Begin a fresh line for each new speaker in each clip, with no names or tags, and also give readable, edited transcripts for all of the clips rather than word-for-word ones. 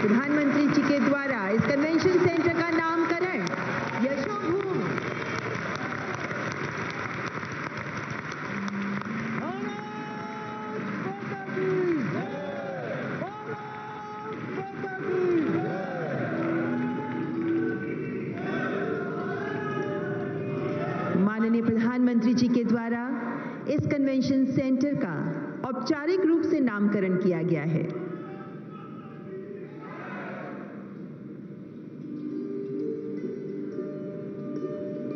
प्रधानमंत्री जी के द्वारा इस कन्वेंशन सेंटर का नामकरण यशोभूमि। माननीय प्रधानमंत्री जी के द्वारा इस कन्वेंशन सेंटर का औपचारिक रूप से नामकरण किया गया है।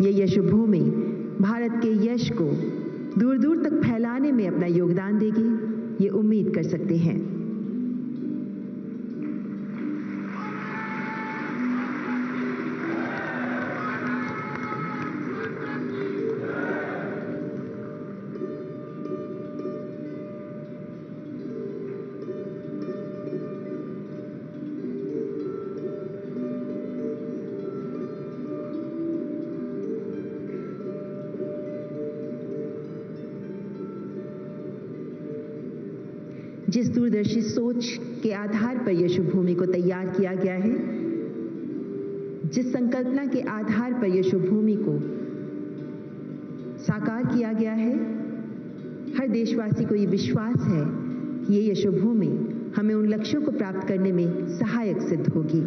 ये यशोभूमि भारत के यश को दूर दूर तक फैलाने में अपना योगदान देगी, ये उम्मीद कर सकते हैं। जिस दूरदर्शी सोच के आधार पर यशोभूमि को तैयार किया गया है, जिस संकल्पना के आधार पर यशोभूमि को साकार किया गया है, हर देशवासी को ये विश्वास है कि ये यशोभूमि हमें उन लक्ष्यों को प्राप्त करने में सहायक सिद्ध होगी।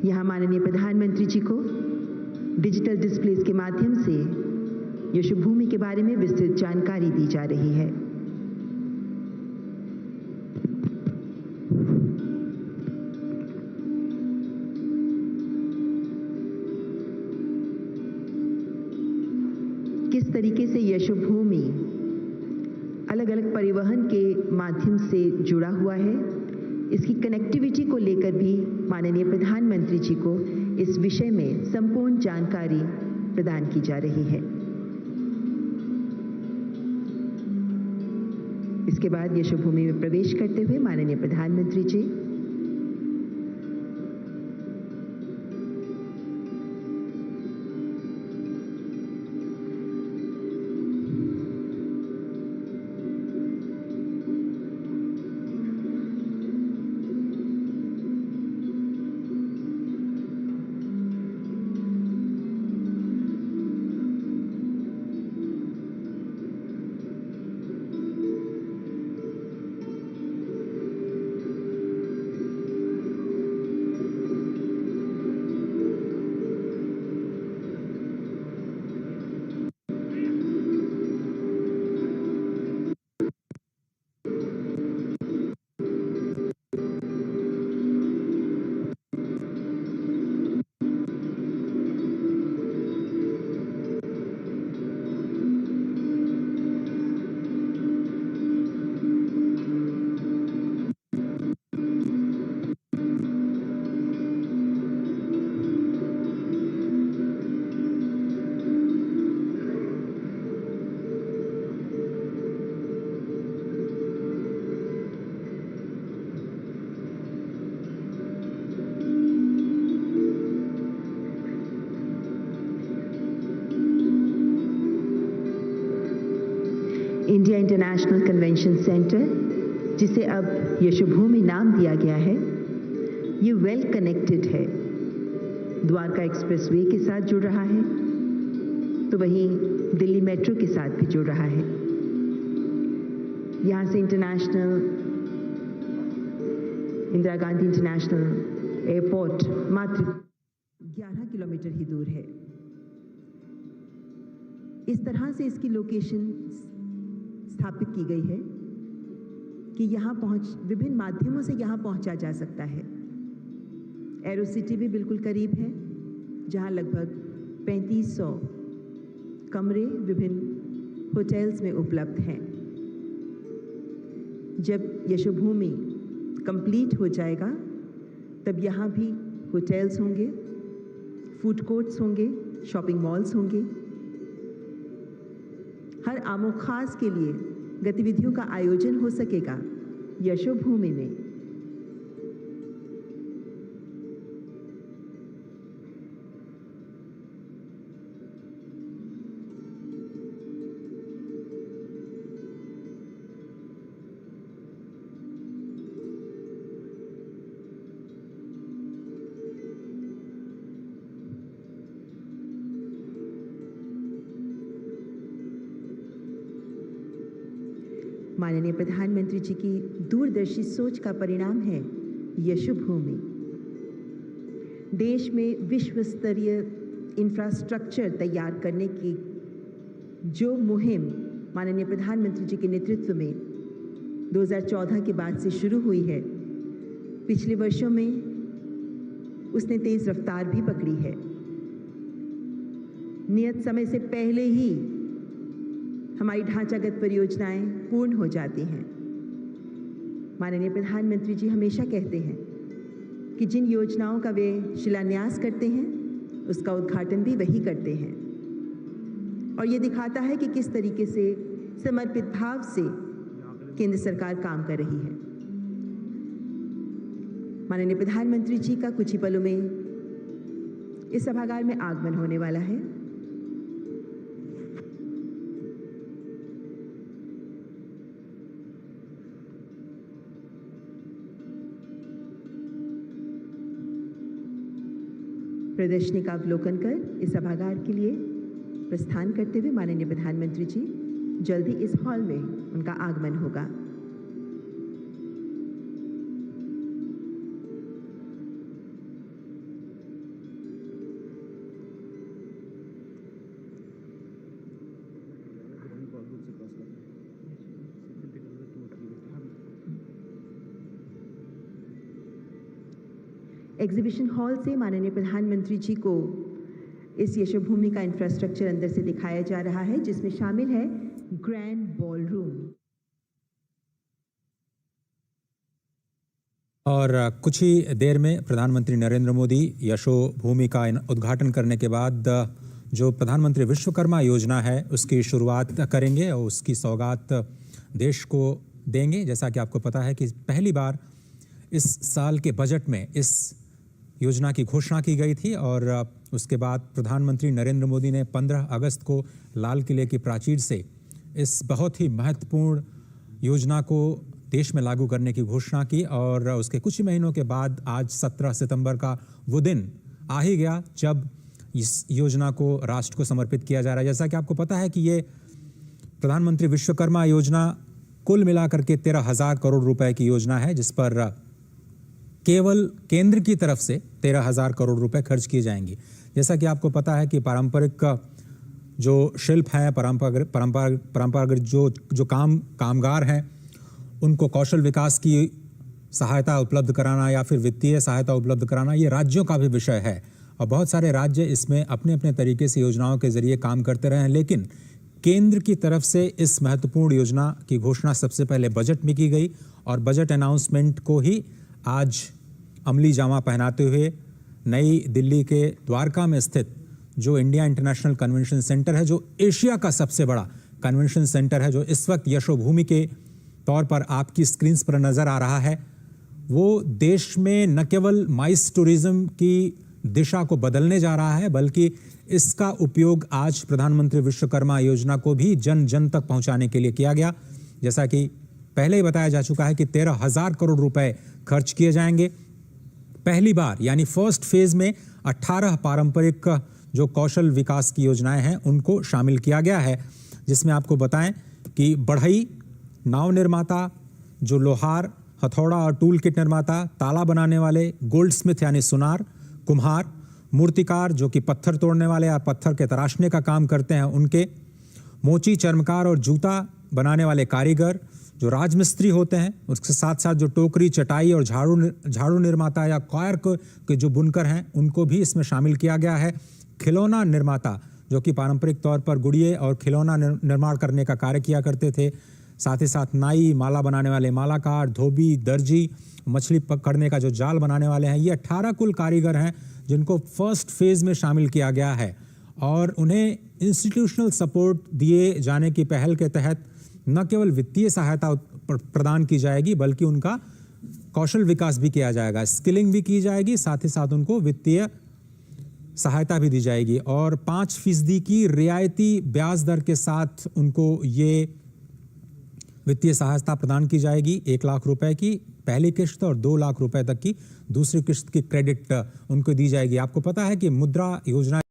यहाँ माननीय प्रधानमंत्री जी को डिजिटल डिस्प्लेज के माध्यम से यशोभूमि के बारे में विस्तृत जानकारी दी जा रही है। किस तरीके से यशोभूमि अलग अलग परिवहन के माध्यम से जुड़ा हुआ है, इसकी कनेक्टिविटी को लेकर भी माननीय प्रधानमंत्री जी को इस विषय में संपूर्ण जानकारी प्रदान की जा रही है। इसके बाद यशोभूमि में प्रवेश करते हुए माननीय प्रधानमंत्री जी इंडिया इंटरनेशनल कन्वेंशन सेंटर, जिसे अब यशोभूमि नाम दिया गया है, ये वेल कनेक्टेड है। द्वारका एक्सप्रेसवे के साथ जुड़ रहा है, तो वहीं दिल्ली मेट्रो के साथ भी जुड़ रहा है। यहाँ से international Indira Gandhi international airport मात्र 11 किलोमीटर ही दूर है। इस तरह से इसकी लोकेशन स्थापित की गई है कि यहाँ विभिन्न माध्यमों से यहाँ पहुँचा जा सकता है। एरो सिटी भी बिल्कुल करीब है, जहाँ लगभग 3500 कमरे विभिन्न होटल्स में उपलब्ध हैं। जब यशोभूमि कंप्लीट हो जाएगा, तब यहाँ भी होटल्स होंगे, फूड कोर्ट्स होंगे, शॉपिंग मॉल्स होंगे। हर आमो खास के लिए गतिविधियों का आयोजन हो सकेगा यशोभूमि में। माननीय प्रधानमंत्री जी की दूरदर्शी सोच का परिणाम है यशोभूमि। देश में विश्व स्तरीय इंफ्रास्ट्रक्चर तैयार करने की जो मुहिम माननीय प्रधानमंत्री जी के नेतृत्व में 2014 के बाद से शुरू हुई है, पिछले वर्षों में उसने तेज रफ्तार भी पकड़ी है। नियत समय से पहले ही हमारी ढांचागत परियोजनाएं पूर्ण हो जाती हैं। माननीय प्रधानमंत्री जी हमेशा कहते हैं कि जिन योजनाओं का वे शिलान्यास करते हैं उसका उद्घाटन भी वही करते हैं, और ये दिखाता है कि किस तरीके से समर्पित भाव से केंद्र सरकार काम कर रही है। माननीय प्रधानमंत्री जी का कुछ ही पलों में इस सभागार में आगमन होने वाला है। प्रदर्शनी का अवलोकन कर इस सभागार के लिए प्रस्थान करते हुए माननीय प्रधानमंत्री जी जल्दी इस हॉल में उनका आगमन होगा। एग्जीबिशन हॉल से माननीय प्रधानमंत्री जी को इस यशोभूमि का इंफ्रास्ट्रक्चर अंदर से दिखाया जा रहा है, जिसमें शामिल है ग्रैंड बॉलरूम।
और कुछ ही देर में प्रधानमंत्री नरेंद्र मोदी यशोभूमि का उद्घाटन करने के बाद जो प्रधानमंत्री विश्वकर्मा योजना है उसकी शुरुआत करेंगे और उसकी सौगात देश को देंगे। जैसा कि आपको पता है कि पहली बार इस साल के बजट में इस योजना की घोषणा की गई थी और उसके बाद प्रधानमंत्री नरेंद्र मोदी ने 15 अगस्त को लाल किले की प्राचीर से इस बहुत ही महत्वपूर्ण योजना को देश में लागू करने की घोषणा की। और उसके कुछ ही महीनों के बाद आज 17 सितंबर का वो दिन आ ही गया जब इस योजना को राष्ट्र को समर्पित किया जा रहा है। जैसा कि आपको पता है कि ये प्रधानमंत्री विश्वकर्मा योजना कुल मिलाकर के 13,000 करोड़ रुपए की योजना है, जिस पर केवल केंद्र की तरफ से 13,000 करोड़ रुपए खर्च किए जाएंगे। जैसा कि आपको पता है कि पारंपरिक जो शिल्प हैं, परंपरागत जो कामगार हैं, उनको कौशल विकास की सहायता उपलब्ध कराना या फिर वित्तीय सहायता उपलब्ध कराना ये राज्यों का भी विषय है। और बहुत सारे राज्य इसमें अपने अपने तरीके से योजनाओं के जरिए काम करते रहे हैं, लेकिन केंद्र की तरफ से इस महत्वपूर्ण योजना की घोषणा सबसे पहले बजट में की गई और बजट अनाउंसमेंट को ही आज अमली जामा पहनाते हुए नई दिल्ली के द्वारका में स्थित जो इंडिया इंटरनेशनल कन्वेंशन सेंटर है, जो एशिया का सबसे बड़ा कन्वेंशन सेंटर है, जो इस वक्त यशोभूमि के तौर पर आपकी स्क्रीन्स पर नज़र आ रहा है, वो देश में न केवल माइस टूरिज्म की दिशा को बदलने जा रहा है, बल्कि इसका उपयोग आज प्रधानमंत्री विश्वकर्मा योजना को भी जन जन तक पहुंचाने के लिए किया गया। जैसा कि पहले ही बताया जा चुका है कि 13,000 करोड़ रुपए खर्च किए जाएंगे। पहली बार यानी फर्स्ट फेज में 18 पारंपरिक जो कौशल विकास की योजनाएं हैं उनको शामिल किया गया है, जिसमें आपको बताएं कि बढ़ई, नाव निर्माता, जो लोहार, हथौड़ा और टूल किट निर्माता, ताला बनाने वाले, गोल्ड स्मिथ यानी सुनार, कुम्हार, मूर्तिकार जो कि पत्थर तोड़ने वाले या पत्थर के तराशने का काम करते हैं उनके, मोची, चर्मकार और जूता बनाने वाले कारीगर जो राजमिस्त्री होते हैं, उसके साथ साथ जो टोकरी, चटाई और झाड़ू निर्माता या कॉयर के जो बुनकर हैं उनको भी इसमें शामिल किया गया है। खिलौना निर्माता जो कि पारंपरिक तौर पर गुड़िये और खिलौना निर्माण करने का कार्य किया करते थे, साथ ही साथ नाई, माला बनाने वाले मालाकार, धोबी, दर्जी, मछली पकड़ने का जो जाल बनाने वाले हैं, ये 18 कुल कारीगर हैं जिनको फर्स्ट फेज में शामिल किया गया है और उन्हें इंस्टीट्यूशनल सपोर्ट दिए जाने की पहल के तहत न केवल वित्तीय सहायता प्रदान की जाएगी बल्कि उनका कौशल विकास भी किया जाएगा, स्किलिंग भी की जाएगी, साथ ही साथ उनको वित्तीय सहायता भी दी जाएगी और 5% की रियायती ब्याज दर के साथ उनको ये वित्तीय सहायता प्रदान की जाएगी। 1 लाख रुपए की पहली किश्त और 2 लाख रुपए तक की दूसरी किश्त की क्रेडिट उनको दी जाएगी। आपको पता है कि मुद्रा योजना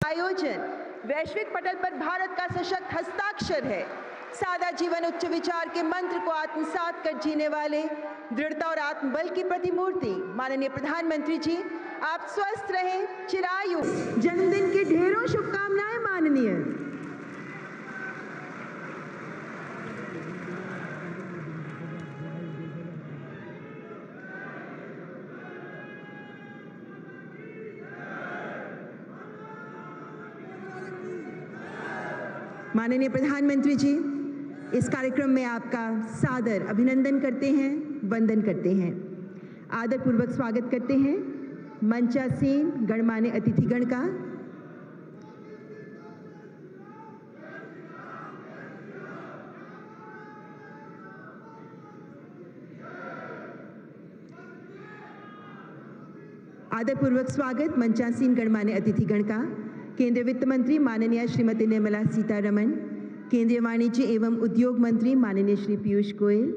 आयोजन वैश्विक पटल पर भारत का सशक्त हस्ताक्षर है। सादा जीवन उच्च विचार के मंत्र को आत्मसात कर जीने वाले दृढ़ता और आत्मबल की प्रतिमूर्ति माननीय प्रधानमंत्री जी, आप स्वस्थ रहें, चिरायु। जन्मदिन की ढेरों शुभकामनाएं माननीय। माननीय प्रधानमंत्री जी, इस कार्यक्रम में आपका सादर अभिनंदन करते हैं, वंदन करते हैं, आदरपूर्वक स्वागत करते हैं मंचासीन गणमान्य अतिथिगण का। आदरपूर्वक स्वागत मंचासीन गणमान्य अतिथिगण का केंद्रीय वित्त मंत्री माननीय श्रीमती निर्मला सीतारमण, केंद्रीय वाणिज्य एवं उद्योग मंत्री माननीय श्री पीयूष गोयल,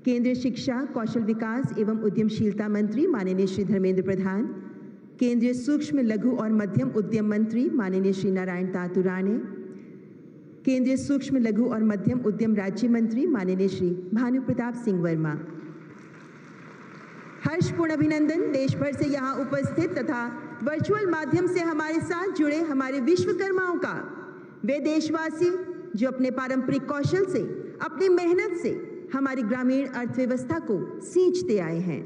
केंद्रीय शिक्षा, कौशल विकास एवं उद्यमशीलता मंत्री माननीय श्री धर्मेंद्र प्रधान, केंद्रीय सूक्ष्म लघु और मध्यम उद्यम मंत्री माननीय श्री नारायण तातुराणे, केंद्रीय सूक्ष्म लघु और मध्यम उद्यम राज्य मंत्री माननीय श्री भानु प्रताप सिंह वर्मा। हर्षपूर्ण अभिनंदन देश भर से यहाँ उपस्थित तथा वर्चुअल माध्यम से हमारे साथ जुड़े हमारे विश्वकर्माओं का। वे देशवासी जो अपने पारंपरिक कौशल से, अपनी मेहनत से हमारी ग्रामीण अर्थव्यवस्था को सींचते आए हैं।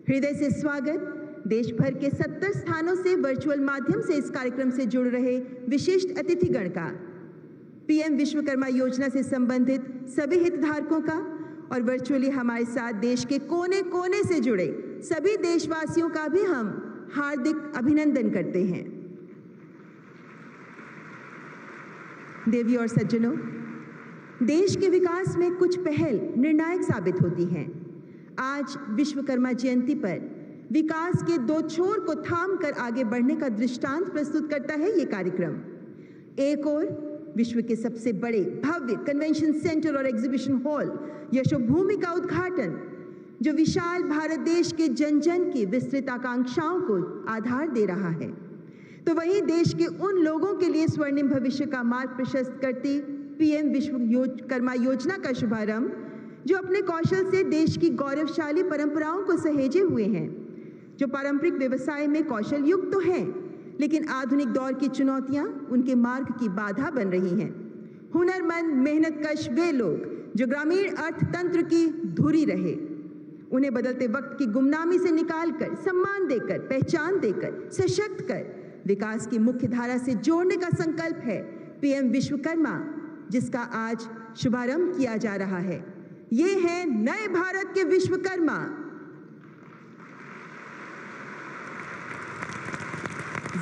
हृदय से स्वागत देश भर के 70 स्थानों से वर्चुअल माध्यम से इस कार्यक्रम से जुड़ रहे विशिष्ट अतिथिगण का, पीएम विश्वकर्मा योजना से संबंधित सभी हितधारकों का और वर्चुअली हमारे साथ देश के कोने कोने से जुड़े सभी देशवासियों का भी हम हार्दिक अभिनंदन करते हैं। देवी और सज्जनों, देश के विकास में कुछ पहल निर्णायक साबित होती हैं। आज विश्वकर्मा जयंती पर विकास के दो छोर को थाम कर आगे बढ़ने का दृष्टांत प्रस्तुत करता है ये कार्यक्रम। एक ओर विश्व के सबसे बड़े भव्य कन्वेंशन सेंटर और एग्जीबिशन हॉल यशोभूमि का उद्घाटन, जो विशाल भारत देश के जन जन की विस्तृत आकांक्षाओं को आधार दे रहा है, तो वहीं देश के उन लोगों के लिए स्वर्णिम भविष्य का मार्ग प्रशस्त करती पीएम विश्वकर्मा योजना का शुभारंभ, जो अपने कौशल से देश की गौरवशाली परंपराओं को सहेजे हुए हैं, जो पारंपरिक व्यवसाय में कौशल युक्त तो हैं, लेकिन आधुनिक दौर की चुनौतियां उनके मार्ग की बाधा बन रही हैं। हुनरमंद, मेहनतकश वे लोग जो ग्रामीण अर्थतंत्र की धुरी रहे, उन्हें बदलते वक्त की गुमनामी से निकालकर, सम्मान देकर, पहचान देकर, सशक्त कर विकास की मुख्य धारा से जोड़ने का संकल्प है पीएम विश्वकर्मा, जिसका आज शुभारंभ किया जा रहा है। ये हैं नए भारत के विश्वकर्मा।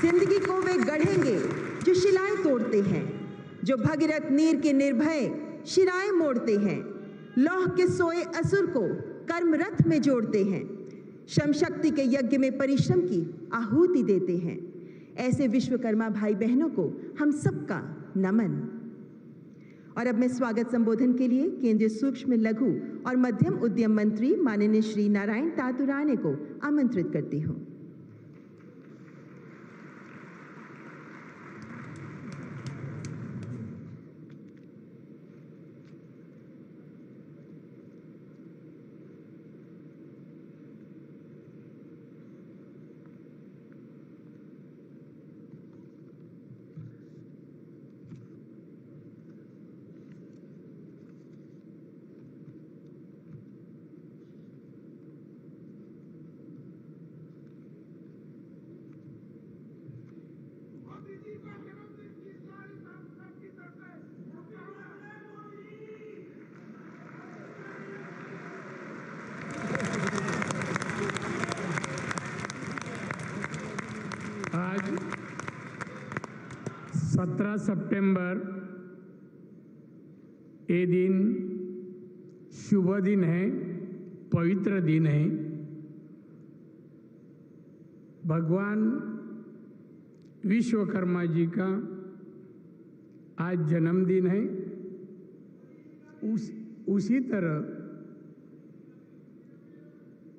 जिंदगी को वे गढ़ेंगे जो शिलाएं तोड़ते हैं, जो भगीरथ नीर के निर्भय शिराएं मोड़ते हैं, लौह के सोए असुर को कर्मरथ में जोड़ते हैं, श्रम शक्ति के यज्ञ में परिश्रम की आहुति देते हैं। ऐसे विश्वकर्मा भाई बहनों को हम सबका नमन। और अब मैं स्वागत संबोधन के लिए केंद्रीय सूक्ष्म लघु और मध्यम उद्यम मंत्री माननीय श्री नारायण तातुराणे को आमंत्रित करती हूँ।
17 सितंबर ये दिन शुभ दिन है, पवित्र दिन है। भगवान विश्वकर्मा जी का आज जन्मदिन है। उसी तरह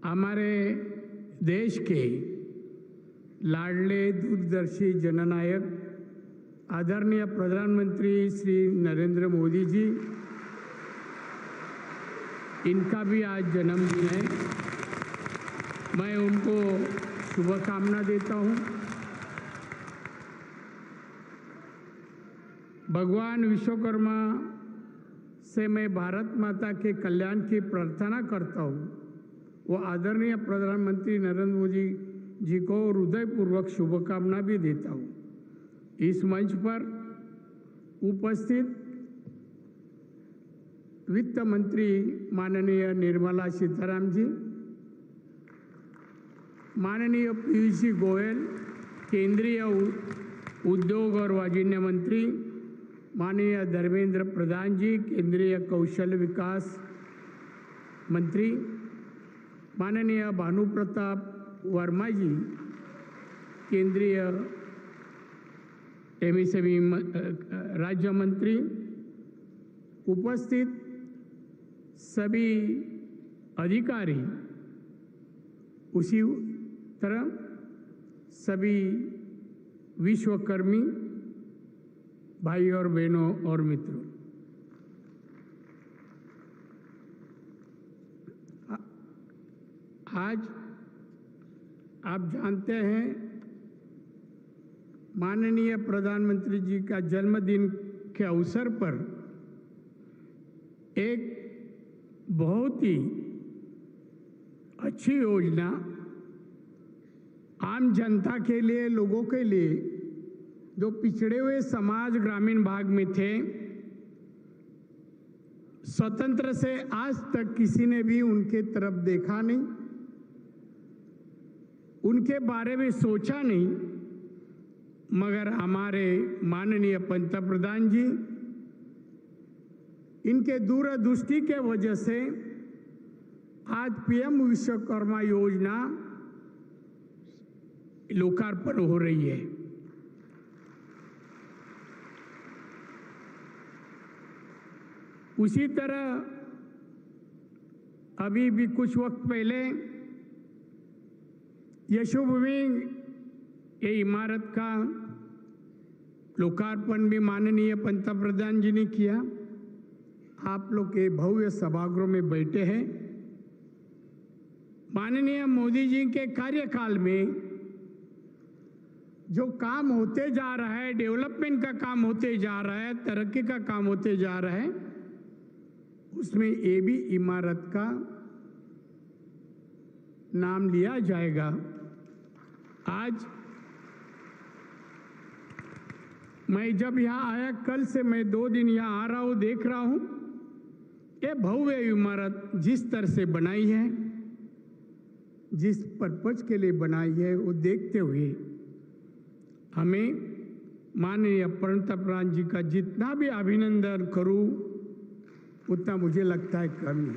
हमारे देश के लाडले दूरदर्शी जननायक आदरणीय प्रधानमंत्री श्री नरेंद्र मोदी जी, इनका भी आज जन्मदिन है। मैं उनको शुभकामना देता हूं। भगवान विश्वकर्मा से मैं भारत माता के कल्याण की प्रार्थना करता हूं। वो आदरणीय प्रधानमंत्री नरेंद्र मोदी जी को हृदयपूर्वक शुभकामना भी देता हूं। इस मंच पर उपस्थित वित्त मंत्री माननीय निर्मला सीतारामन जी, माननीय पीयूष गोयल, केंद्रीय उद्योग और वाणिज्य मंत्री माननीय धर्मेंद्र प्रधान जी, केंद्रीय कौशल विकास मंत्री माननीय भानु प्रताप वर्मा जी, केंद्रीय एमएसएमई राज्य मंत्री, उपस्थित सभी अधिकारी, उसी तरह सभी विश्वकर्मी भाई और बहनों और मित्रों, आज आप जानते हैं माननीय प्रधानमंत्री जी का जन्मदिन के अवसर पर एक बहुत ही अच्छी योजना आम जनता के लिए, लोगों के लिए जो पिछड़े हुए समाज ग्रामीण भाग में थे, स्वतंत्र से आज तक किसी ने भी उनके तरफ देखा नहीं, उनके बारे में सोचा नहीं, मगर हमारे माननीय पंतप्रधान जी इनके दूरदृष्टि के वजह से आज पीएम विश्वकर्मा योजना लोकार्पण हो रही है। उसी तरह अभी भी कुछ वक्त पहले यशोभूमि ये इमारत का लोकार्पण भी माननीय पंतप्रधान जी ने किया। आप लोग के भव्य सभागृह में बैठे हैं। माननीय मोदी जी के कार्यकाल में जो काम होते जा रहा है, डेवलपमेंट का काम होते जा रहा है, तरक्की का काम होते जा रहा है, उसमें ये भी इमारत का नाम लिया जाएगा। आज मैं जब यहाँ आया, कल से मैं 2 दिन यहाँ आ रहा हूँ, देख रहा हूँ ये भव्य इमारत जिस तरह से बनाई है, जिस पर्पज के लिए बनाई है, वो देखते हुए हमें माननीय पंतप्रधान जी का जितना भी अभिनंदन करूं उतना मुझे लगता है कम है।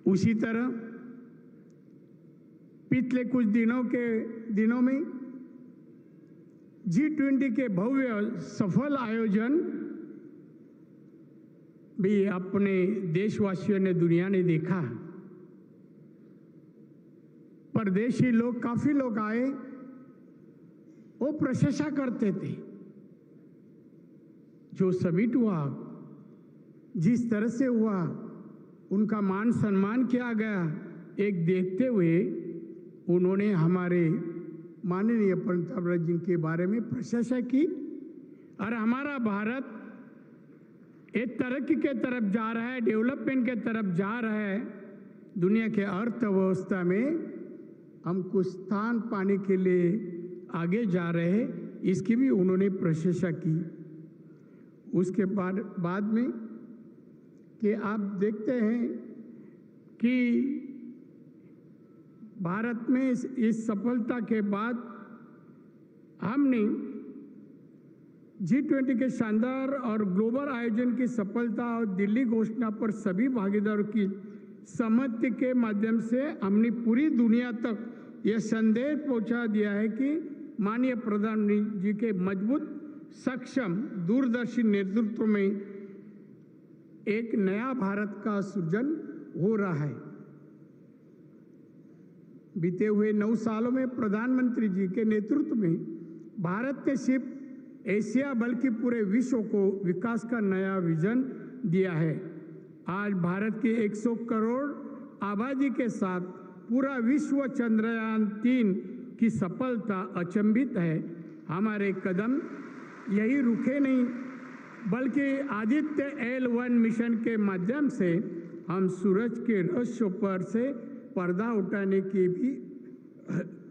उसी तरह पिछले कुछ दिनों में G20 के भव्य सफल आयोजन भी अपने देशवासियों ने, दुनिया ने देखा। परदेशी लोग, काफी लोग आए, वो प्रशंसा करते थे। जो समिट हुआ, जिस तरह से हुआ, उनका मान सम्मान किया गया, एक देखते हुए उन्होंने हमारे माननीय पंतप्रधान जी के बारे में प्रशंसा की। और हमारा भारत एक तरक्की के तरफ जा रहा है, डेवलपमेंट के तरफ जा रहा है, दुनिया के अर्थव्यवस्था में हम कुछ स्थान पाने के लिए आगे जा रहे हैं, इसकी भी उन्होंने प्रशंसा की। उसके बाद में कि आप देखते हैं कि भारत में इस सफलता के बाद हमने G20 के शानदार और ग्लोबल आयोजन की सफलता और दिल्ली घोषणा पर सभी भागीदारों की सहमति के माध्यम से हमने पूरी दुनिया तक यह संदेश पहुंचा दिया है कि माननीय प्रधानमंत्री जी के मजबूत, सक्षम, दूरदर्शी नेतृत्व में एक नया भारत का सृजन हो रहा है। बीते हुए 9 सालों में प्रधानमंत्री जी के नेतृत्व में भारत ने सिर्फ एशिया बल्कि पूरे विश्व को विकास का नया विजन दिया है। आज भारत की 100 करोड़ आबादी के साथ पूरा विश्व चंद्रयान 3 की सफलता अचंभित है। हमारे कदम यही रुके नहीं, बल्कि आदित्य L1 मिशन के माध्यम से हम सूरज के रहस्यों पर से पर्दा उठाने की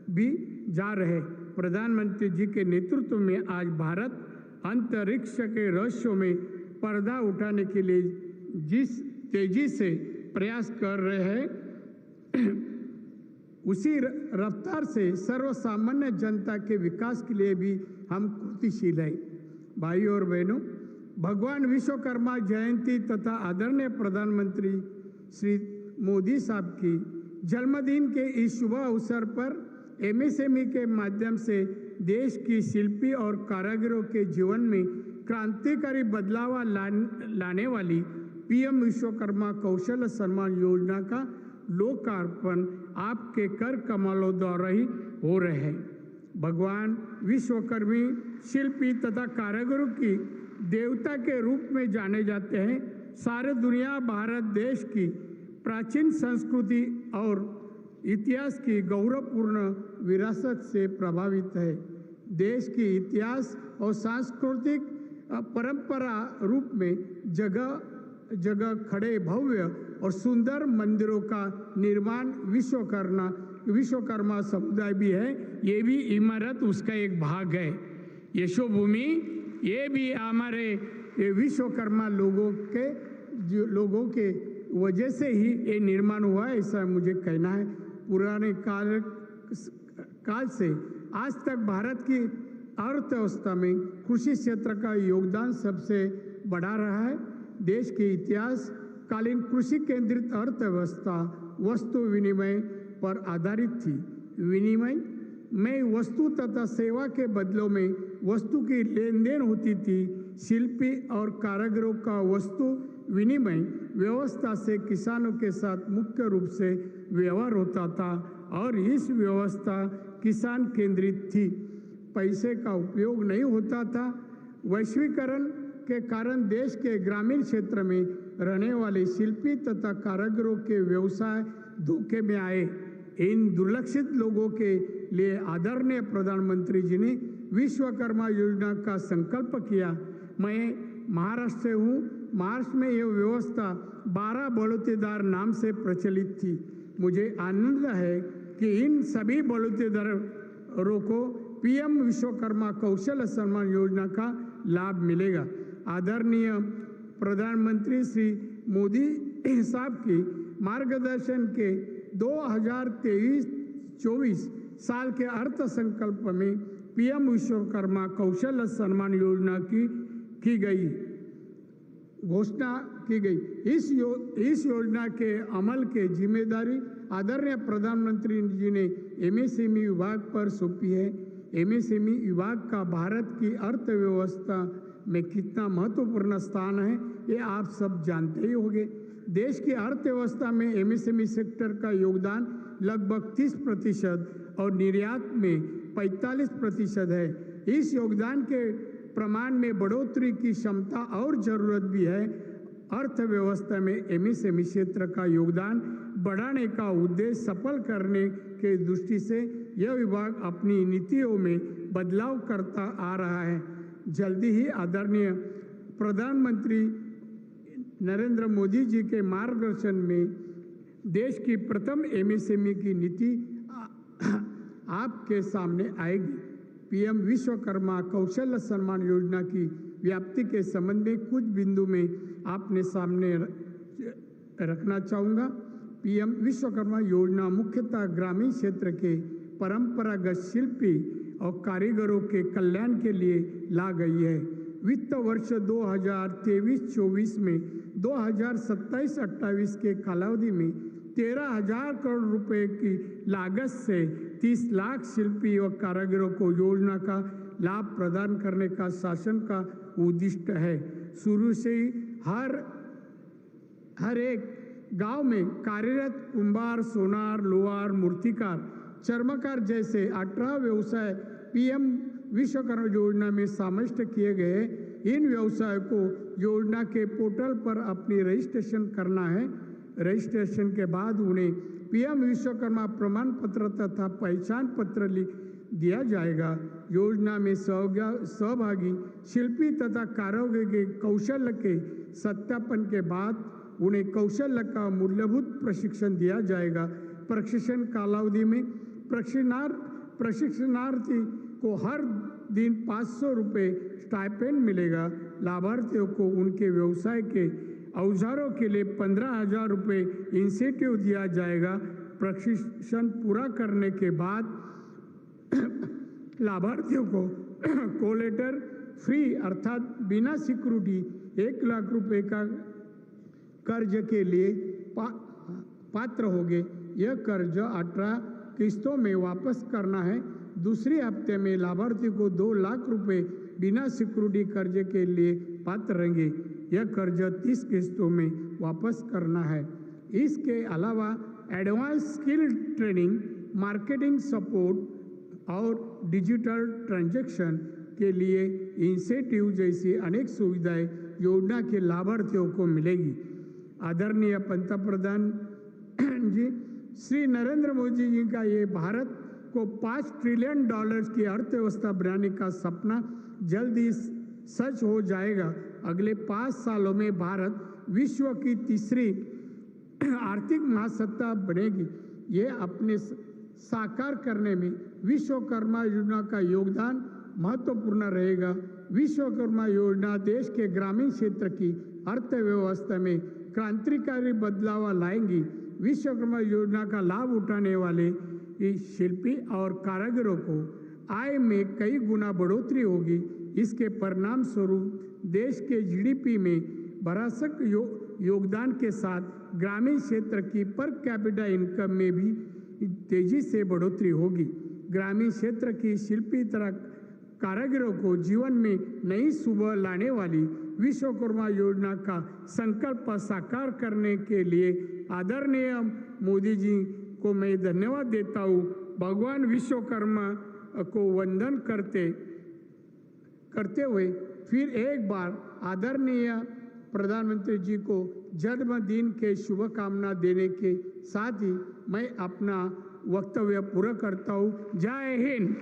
भी जा रहे। प्रधानमंत्री जी के नेतृत्व में आज भारत अंतरिक्ष के रहस्यों में पर्दा उठाने के लिए जिस तेजी से प्रयास कर रहे हैं, उसी रफ्तार से सर्वसामान्य जनता के विकास के लिए भी हम कृतिशील हैं। भाइयों और बहनों, भगवान विश्वकर्मा जयंती तथा आदरणीय प्रधानमंत्री श्री मोदी साहब की जन्मदिन के इस शुभ अवसर पर MSME के माध्यम से देश की शिल्पी और कारीगरों के जीवन में क्रांतिकारी बदलाव लाने वाली PM विश्वकर्मा कौशल सम्मान योजना का लोकार्पण आपके कर कमालों द्वारा ही हो रहे हैं। भगवान विश्वकर्मी शिल्पी तथा कारीगरों की देवता के रूप में जाने जाते हैं। सारे दुनिया भारत देश की प्राचीन संस्कृति और इतिहास की गौरवपूर्ण विरासत से प्रभावित है। देश की इतिहास और सांस्कृतिक परंपरा रूप में जगह जगह खड़े भव्य और सुंदर मंदिरों का निर्माण विश्वकर्मा समुदाय भी है। ये भी इमारत उसका एक भाग है। यशोभूमि ये भी हमारे विश्वकर्मा लोगों के वजह से ही ये निर्माण हुआ, ऐसा मुझे कहना है। पुराने काल से आज तक भारत की अर्थव्यवस्था में कृषि क्षेत्र का योगदान सबसे बड़ा रहा है। देश के इतिहास कालीन कृषि केंद्रित अर्थव्यवस्था वस्तु विनिमय पर आधारित थी। विनिमय में वस्तु तथा सेवा के बदलों में वस्तु की लेन देन होती थी। शिल्पी और कारीगरों का वस्तु विनिमय व्यवस्था से किसानों के साथ मुख्य रूप से व्यवहार होता था और इस व्यवस्था किसान केंद्रित थी। पैसे का उपयोग नहीं होता था। वैश्वीकरण के कारण देश के ग्रामीण क्षेत्र में रहने वाले शिल्पी तथा कारीगरों के व्यवसाय धोखे में आए। इन दुर्लक्षित लोगों के लिए आदरणीय प्रधानमंत्री जी ने विश्वकर्मा योजना का संकल्प किया। मैं महाराष्ट्र से हूँ। महाराष्ट्र में यह व्यवस्था 12 बड़ौतेदार नाम से प्रचलित थी। मुझे आनंद है कि इन सभी बड़ौतेदारों को PM विश्वकर्मा कौशल सम्मान योजना का लाभ मिलेगा। आदरणीय प्रधानमंत्री श्री मोदी साहब की मार्गदर्शन के 2023-24 साल के अर्थ संकल्प में PM विश्वकर्मा कौशल सम्मान योजना की गई घोषणा की गई। इस योजना के अमल के जिम्मेदारी आदरणीय प्रधानमंत्री जी ने MSME विभाग पर सौंपी है। MSME विभाग का भारत की अर्थव्यवस्था में कितना महत्वपूर्ण स्थान है, ये आप सब जानते ही होंगे। देश की अर्थव्यवस्था में MSME सेक्टर का योगदान लगभग 30% और निर्यात में 45% है। इस योगदान के प्रमाण में बढ़ोतरी की क्षमता और जरूरत भी है। अर्थव्यवस्था में MSME क्षेत्र का योगदान बढ़ाने का उद्देश्य सफल करने के दृष्टि से यह विभाग अपनी नीतियों में बदलाव करता आ रहा है। जल्दी ही आदरणीय प्रधानमंत्री नरेंद्र मोदी जी के मार्गदर्शन में देश की प्रथम MSME की नीति आपके सामने आएगी। PM विश्वकर्मा कौशल सम्मान योजना की व्याप्ति के संबंध में कुछ बिंदु में आपने सामने रखना चाहूँगा। पीएम विश्वकर्मा योजना मुख्यतः ग्रामीण क्षेत्र के परंपरागत शिल्पी और कारीगरों के कल्याण के लिए ला गई है। वित्त वर्ष 2023-24 में 2027-28 के कालावधि में 13,000 करोड़ रुपए की लागत से 30 लाख शिल्पी और कारीगरों को योजना का लाभ प्रदान करने का शासन का उद्दिष्ट है। शुरू से ही हर एक गांव में कार्यरत कुंभार, सोनार, लोहार, मूर्तिकार, चर्मकार जैसे 18 व्यवसाय पीएम विश्वकर्मा योजना में समाविष्ट किए गए। इन व्यवसाय को योजना के पोर्टल पर अपनी रजिस्ट्रेशन करना है। रजिस्ट्रेशन के बाद उन्हें पीएम विश्वकर्मा प्रमाण पत्र तथा पहचान पत्र दिया जाएगा। योजना में सहभागी शिल्पी तथा कारीगर के कौशल के सत्यापन के बाद उन्हें कौशल का मूलभूत प्रशिक्षण दिया जाएगा। प्रशिक्षण कालावधि में प्रशिक्षणार्थी को हर दिन 500 रुपये स्टाइपेंड मिलेगा। लाभार्थियों को उनके व्यवसाय के औजारों के लिए 15,000 रुपये इंसेंटिव दिया जाएगा। प्रशिक्षण पूरा करने के बाद लाभार्थियों को कोलेटर फ्री अर्थात बिना सिक्योरिटी 1 लाख रुपए का कर्ज के लिए पात्र होंगे। यह कर्ज 18 किस्तों में वापस करना है। दूसरे हफ्ते में लाभार्थी को 2 लाख रुपए बिना सिक्योरिटी कर्ज के लिए पात्र रहेंगे। यह कर्ज 30 किस्तों में वापस करना है। इसके अलावा advance skill training, marketing support और डिजिटल ट्रांजैक्शन के लिए इंसेंटिव जैसी अनेक सुविधाएं योजना के लाभार्थियों को मिलेगी। आदरणीय पंतप्रधान जी श्री नरेंद्र मोदी जी का ये भारत को $5 ट्रिलियन की अर्थव्यवस्था बनाने का सपना जल्द ही सच हो जाएगा। अगले 5 सालों में भारत विश्व की तीसरी आर्थिक महासत्ता बनेगी। ये अपने साकार करने में विश्वकर्मा योजना का योगदान महत्वपूर्ण रहेगा। विश्वकर्मा योजना देश के ग्रामीण क्षेत्र की अर्थव्यवस्था में क्रांतिकारी बदलाव लाएंगी। विश्वकर्मा योजना का लाभ उठाने वाले शिल्पी और कारीगरों को आय में कई गुना बढ़ोतरी होगी। इसके परिणाम स्वरूप देश के जीडीपी में भरसक योगदान के साथ ग्रामीण क्षेत्र की पर कैपिटा इनकम में भी तेजी से बढ़ोतरी होगी। ग्रामीण क्षेत्र की शिल्पी तरह कारीगरों को जीवन में नई सुबह लाने वाली विश्वकर्मा योजना का संकल्प साकार करने के लिए आदरणीय मोदी जी को मैं धन्यवाद देता हूँ। भगवान विश्वकर्मा को वंदन करते हुए फिर एक बार आदरणीय प्रधानमंत्री जी को जन्मदिन के शुभकामना देने के साथ ही मैं अपना वक्तव्य पूरा करता हूँ। जय हिंद।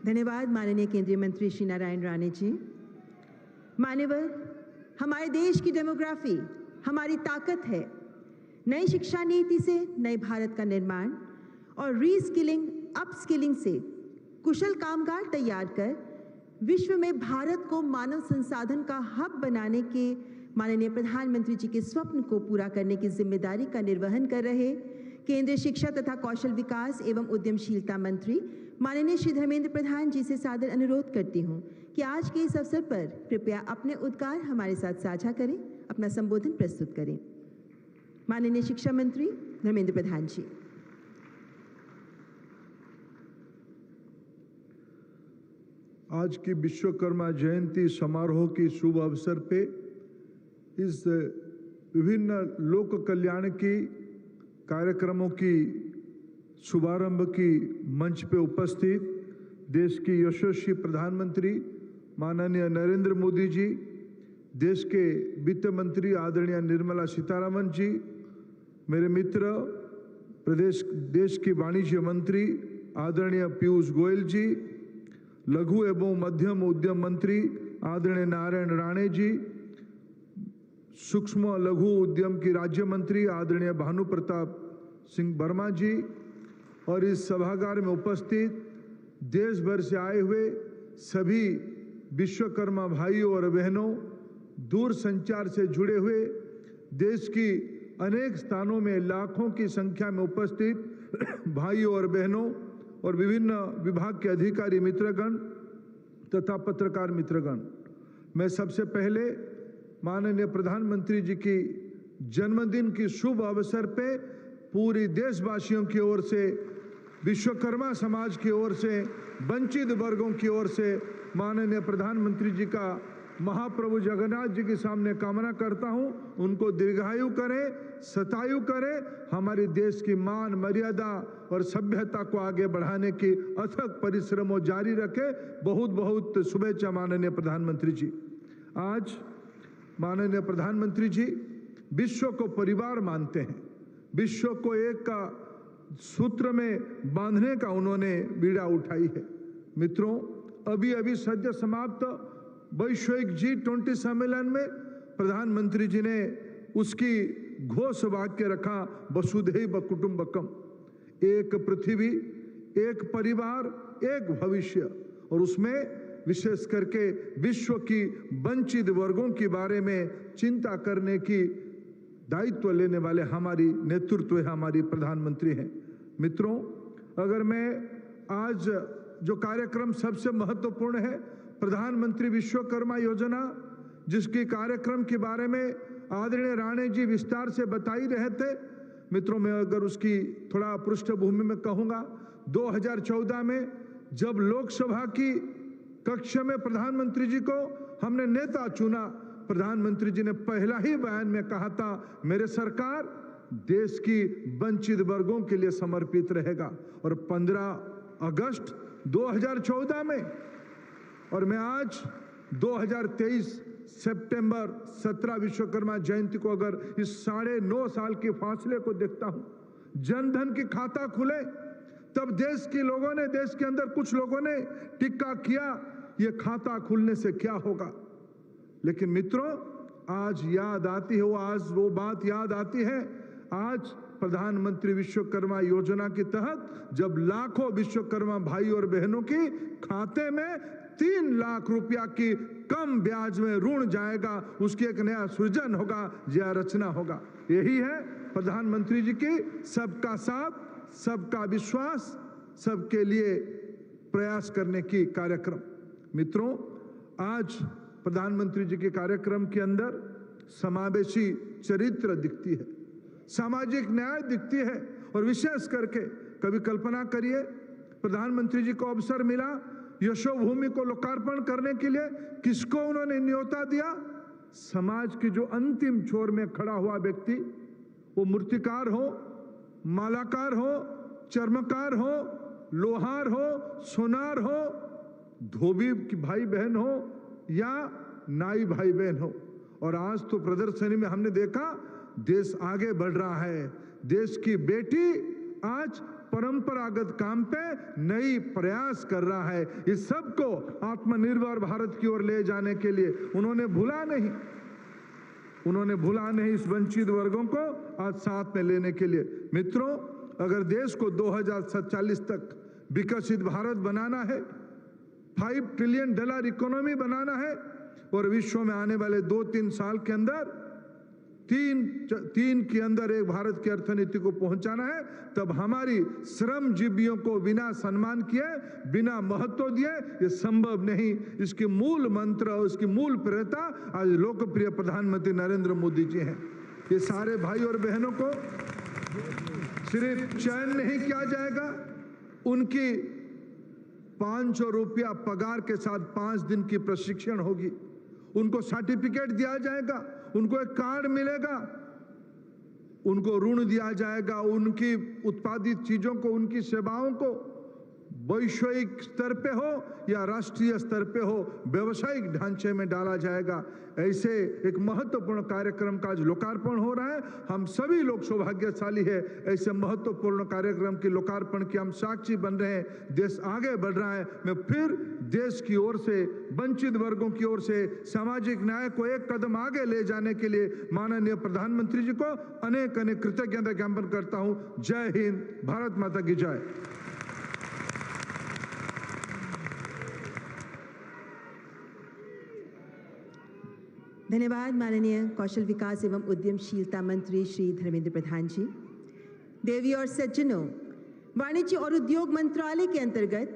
धन्यवाद माननीय केंद्रीय मंत्री श्री नारायण राणे जी। मान्यवर, हमारे देश की डेमोग्राफी हमारी ताकत है। नई शिक्षा नीति से नए भारत का निर्माण और रीस्किलिंग अपस्किलिंग से कुशल कामगार तैयार कर विश्व में भारत को मानव संसाधन का हब बनाने के माननीय प्रधानमंत्री जी के स्वप्न को पूरा करने की जिम्मेदारी का निर्वहन कर रहे केंद्रीय शिक्षा तथा कौशल विकास एवं उद्यमशीलता मंत्री माननीय श्री धर्मेंद्र प्रधान जी से सादर अनुरोध करती हूँ कि आज के इस अवसर पर कृपया अपने उद्गार हमारे साथ साझा करें, अपना संबोधन प्रस्तुत करें। माननीय शिक्षा मंत्री धर्मेंद्र प्रधान जी।
आज की विश्वकर्मा जयंती समारोह के शुभ अवसर पे इस विभिन्न लोक कल्याण की कार्यक्रमों की शुभारंभ की मंच पे उपस्थित देश की यशस्वी प्रधानमंत्री माननीय नरेंद्र मोदी जी, देश के वित्त मंत्री आदरणीय निर्मला सीतारमण जी, मेरे मित्र देश की वाणिज्य मंत्री आदरणीय पीयूष गोयल जी, लघु एवं मध्यम उद्यम मंत्री आदरणीय नारायण राणे जी, सूक्ष्म लघु उद्यम की राज्य मंत्री आदरणीय भानु प्रताप सिंह वर्मा जी और इस सभागार में उपस्थित देश भर से आए हुए सभी विश्वकर्मा भाइयों और बहनों, दूर संचार से जुड़े हुए देश की अनेक स्थानों में लाखों की संख्या में उपस्थित भाइयों और बहनों और विभिन्न विभाग के अधिकारी मित्रगण तथा पत्रकार मित्रगण, मैं सबसे पहले माननीय प्रधानमंत्री जी की जन्मदिन की शुभ अवसर पे पूरी देशवासियों की ओर से, विश्वकर्मा समाज की ओर से, वंचित वर्गों की ओर से माननीय प्रधानमंत्री जी का महाप्रभु जगन्नाथ जी के सामने कामना करता हूं, उनको दीर्घायु करे, शतायु करे, हमारे देश की मान मर्यादा और सभ्यता को आगे बढ़ाने की अथक परिश्रमों जारी रखे। बहुत बहुत शुभेच्छा माननीय प्रधानमंत्री जी। आज माननीय प्रधानमंत्री जी विश्व को परिवार मानते हैं, विश्व को एक का सूत्र में बांधने का उन्होंने बीड़ा उठाई है। मित्रों, अभी अभी सद्य समाप्त वैश्विक G20 सम्मेलन में प्रधानमंत्री जी ने उसकी घोष वाक्य रखा, वसुधैव कुटुंबकम, एक पृथ्वी, एक परिवार, एक भविष्य, और उसमें विशेष करके विश्व की वंचित वर्गों के बारे में चिंता करने की दायित्व लेने वाले हमारी नेतृत्व है, हमारी प्रधानमंत्री हैं। मित्रों, अगर मैं आज जो कार्यक्रम सबसे महत्वपूर्ण है, प्रधानमंत्री विश्वकर्मा योजना, जिसकी कार्यक्रम के बारे में आदरणीय राणे जी विस्तार से बता ही रहे थे। मित्रों, मैं अगर उसकी थोड़ा पृष्ठभूमि में कहूंगा, 2014 में जब लोकसभा की कक्ष में प्रधानमंत्री जी को हमने नेता चुना, प्रधानमंत्री जी ने पहला ही बयान में कहा था, मेरे सरकार देश की वंचित वर्गों के लिए समर्पित रहेगा। और 15 अगस्त 2014 में, और मैं आज 2023 सितंबर 17 विश्वकर्मा जयंती को अगर इस 9.5 साल के फासले को देखता हूं, जनधन की खाता खुले तब देश के लोगों ने, देश के अंदर कुछ लोगों ने टिक्का किया, ये खाता खुलने से क्या होगा। लेकिन मित्रों, आज याद आती है आज वो बात याद आती है, आज प्रधानमंत्री विश्वकर्मा योजना के तहत जब लाखों विश्वकर्मा भाई और बहनों की खाते में 3 लाख रुपया की कम ब्याज में ऋण जाएगा, उसकी एक नया सृजन होगा, नया रचना होगा। यही है प्रधानमंत्री जी की सबका साथ, सबका विश्वास, सबके लिए प्रयास करने की कार्यक्रम। मित्रों, आज प्रधानमंत्री जी के कार्यक्रम के अंदर समावेशी चरित्र दिखती है, सामाजिक न्याय दिखती है, और विशेष करके कभी कल्पना करिए, प्रधानमंत्री जी को अवसर मिला यशोभूमि को लोकार्पण करने के लिए, किसको उन्होंने न्योता दिया? समाज की जो अंतिम छोर में खड़ा हुआ व्यक्ति, वो मूर्तिकार हो, मालाकार हो, चर्मकार हो, लोहार हो, सोनार हो, धोबी की भाई बहन हो या नाई भाई बहन हो। और आज तो प्रदर्शनी में हमने देखा देश आगे बढ़ रहा है, देश की बेटी आज परंपरागत काम पे नई प्रयास कर रहा है। इस सब को आत्मनिर्भर भारत की ओर ले जाने के लिए उन्होंने भूला नहीं इस वंचित वर्गों को आज साथ में लेने के लिए। मित्रों, अगर देश को 2047 तक विकसित भारत बनाना है, $5 ट्रिलियन इकोनॉमी बनाना है, और विश्व में आने वाले 2-3 साल के अंदर तीन के अंदर एक भारत की अर्थनीति को पहुंचाना है, तब हमारी श्रमजीवियों को बिना सम्मान किए, बिना महत्व दिए ये संभव नहीं। इसके मूल मंत्र और इसकी मूल प्रेरणा आज लोकप्रिय प्रधानमंत्री नरेंद्र मोदी जी हैं। ये सारे भाई और बहनों को सिर्फ चयन नहीं किया जाएगा, उनकी 500 रुपया पगार के साथ 5 दिन की प्रशिक्षण होगी, उनको सर्टिफिकेट दिया जाएगा, उनको एक कार्ड मिलेगा, उनको ऋण दिया जाएगा, उनकी उत्पादित चीजों को, उनकी सेवाओं को वैश्विक स्तर पे हो या राष्ट्रीय स्तर पे हो, व्यवसायिक ढांचे में डाला जाएगा। ऐसे एक महत्वपूर्ण कार्यक्रम का आज लोकार्पण हो रहा है। हम सभी लोग सौभाग्यशाली है, ऐसे महत्वपूर्ण कार्यक्रम के लोकार्पण के हम साक्षी बन रहे हैं। देश आगे बढ़ रहा है। मैं फिर देश की ओर से, वंचित वर्गों की ओर से सामाजिक न्याय को एक कदम आगे ले जाने के लिए माननीय प्रधानमंत्री जी को अनेक अनेक कृतज्ञता ज्ञापन करता हूं। जय हिंद, भारत माता की जय।
धन्यवाद माननीय कौशल विकास एवं उद्यमशीलता मंत्री श्री धर्मेंद्र प्रधान जी। देवी और सज्जनों, वाणिज्य और उद्योग मंत्रालय के अंतर्गत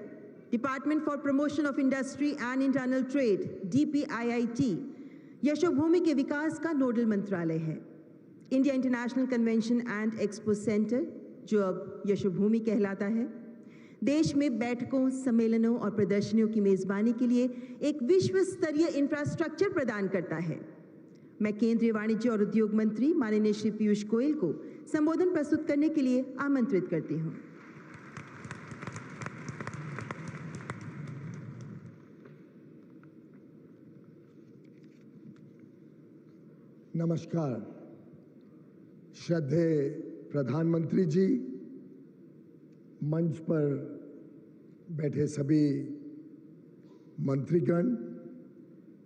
department for promotion of industry and internal trade DPIIT Yashobhoomi के विकास का नोडल मंत्रालय है। India international convention and expo centre, जो अब यशोभूमि कहलाता है, देश में बैठकों, सम्मेलनों और प्रदर्शनियों की मेजबानी के लिए एक विश्व स्तरीय इंफ्रास्ट्रक्चर प्रदान करता है। मैं केंद्रीय वाणिज्य और उद्योग मंत्री माननीय श्री पीयूष गोयल को संबोधन प्रस्तुत करने के लिए आमंत्रित करती हूं।
नमस्कार। श्रद्धेय प्रधानमंत्री जी, मंच पर बैठे सभी मंत्रीगण,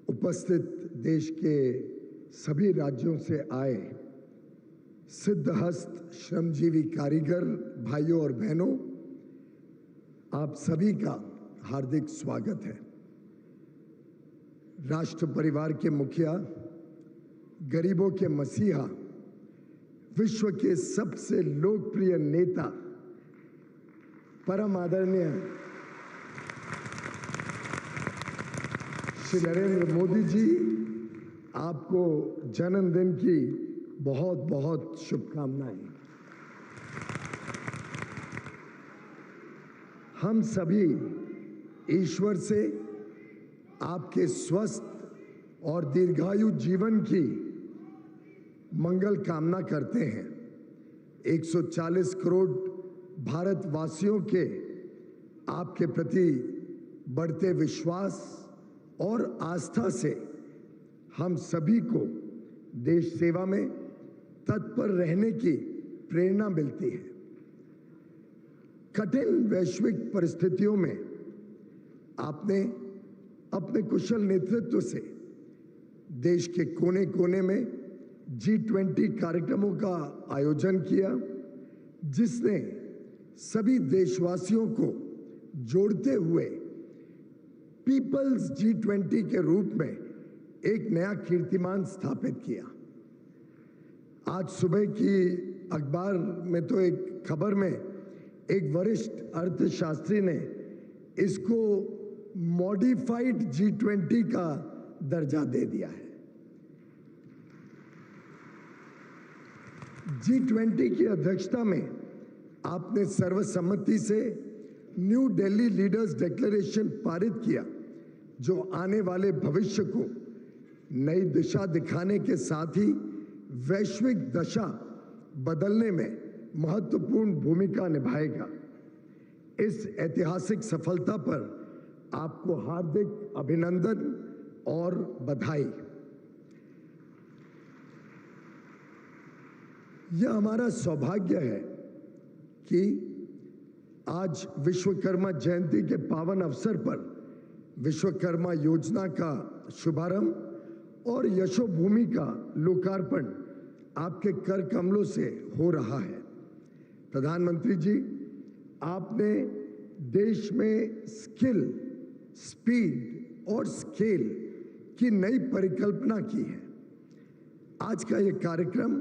उपस्थित देश के सभी राज्यों से आए सिद्धहस्त श्रमजीवी कारीगर भाइयों और बहनों, आप सभी का हार्दिक स्वागत है। राष्ट्र परिवार के मुखिया, गरीबों के मसीहा, विश्व के सबसे लोकप्रिय नेता, परम आदरणीय श्री नरेंद्र मोदी जी, आपको जन्मदिन की बहुत बहुत शुभकामनाएं। हम सभी ईश्वर से आपके स्वस्थ और दीर्घायु जीवन की मंगल कामना करते हैं। 140 करोड़ भारतवासियों के आपके प्रति बढ़ते विश्वास और आस्था से हम सभी को देश सेवा में तत्पर रहने की प्रेरणा मिलती है। कठिन वैश्विक परिस्थितियों में आपने अपने कुशल नेतृत्व से देश के कोने कोने में G20 कार्यक्रमों का आयोजन किया, जिसने सभी देशवासियों को जोड़ते हुए पीपल्स G20 के रूप में एक नया कीर्तिमान स्थापित किया। आज सुबह की अखबार में तो एक खबर में एक वरिष्ठ अर्थशास्त्री ने इसको मॉडिफाइड G20 का दर्जा दे दिया है। G20 की अध्यक्षता में आपने सर्वसम्मति से न्यू दिल्ली लीडर्स डिक्लेरेशन पारित किया, जो आने वाले भविष्य को नई दिशा दिखाने के साथ ही वैश्विक दशा बदलने में महत्वपूर्ण भूमिका निभाएगा। इस ऐतिहासिक सफलता पर आपको हार्दिक अभिनंदन और बधाई। यह हमारा सौभाग्य है कि आज विश्वकर्मा जयंती के पावन अवसर पर विश्वकर्मा योजना का शुभारंभ और यशोभूमि का लोकार्पण आपके कर कमलों से हो रहा है। प्रधानमंत्री जी, आपने देश में स्किल, स्पीड और स्केल की नई परिकल्पना की है। आज का यह कार्यक्रम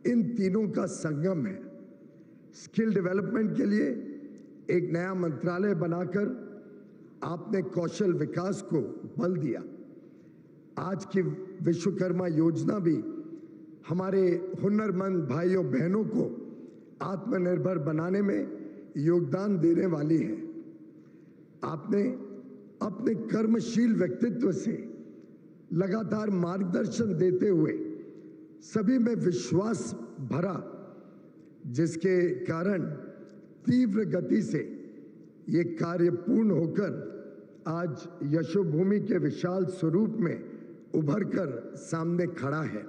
इन तीनों का संगम है। स्किल डेवलपमेंट के लिए एक नया मंत्रालय बनाकर आपने कौशल विकास को बल दिया। आज की विश्वकर्मा योजना भी हमारे हुनरमंद भाइयों बहनों को आत्मनिर्भर बनाने में योगदान देने वाली है। आपने अपने कर्मशील व्यक्तित्व से लगातार मार्गदर्शन देते हुए सभी में विश्वास भरा, जिसके कारण तीव्र गति से ये कार्य पूर्ण होकर आज यशोभूमि के विशाल स्वरूप में उभरकर सामने खड़ा है।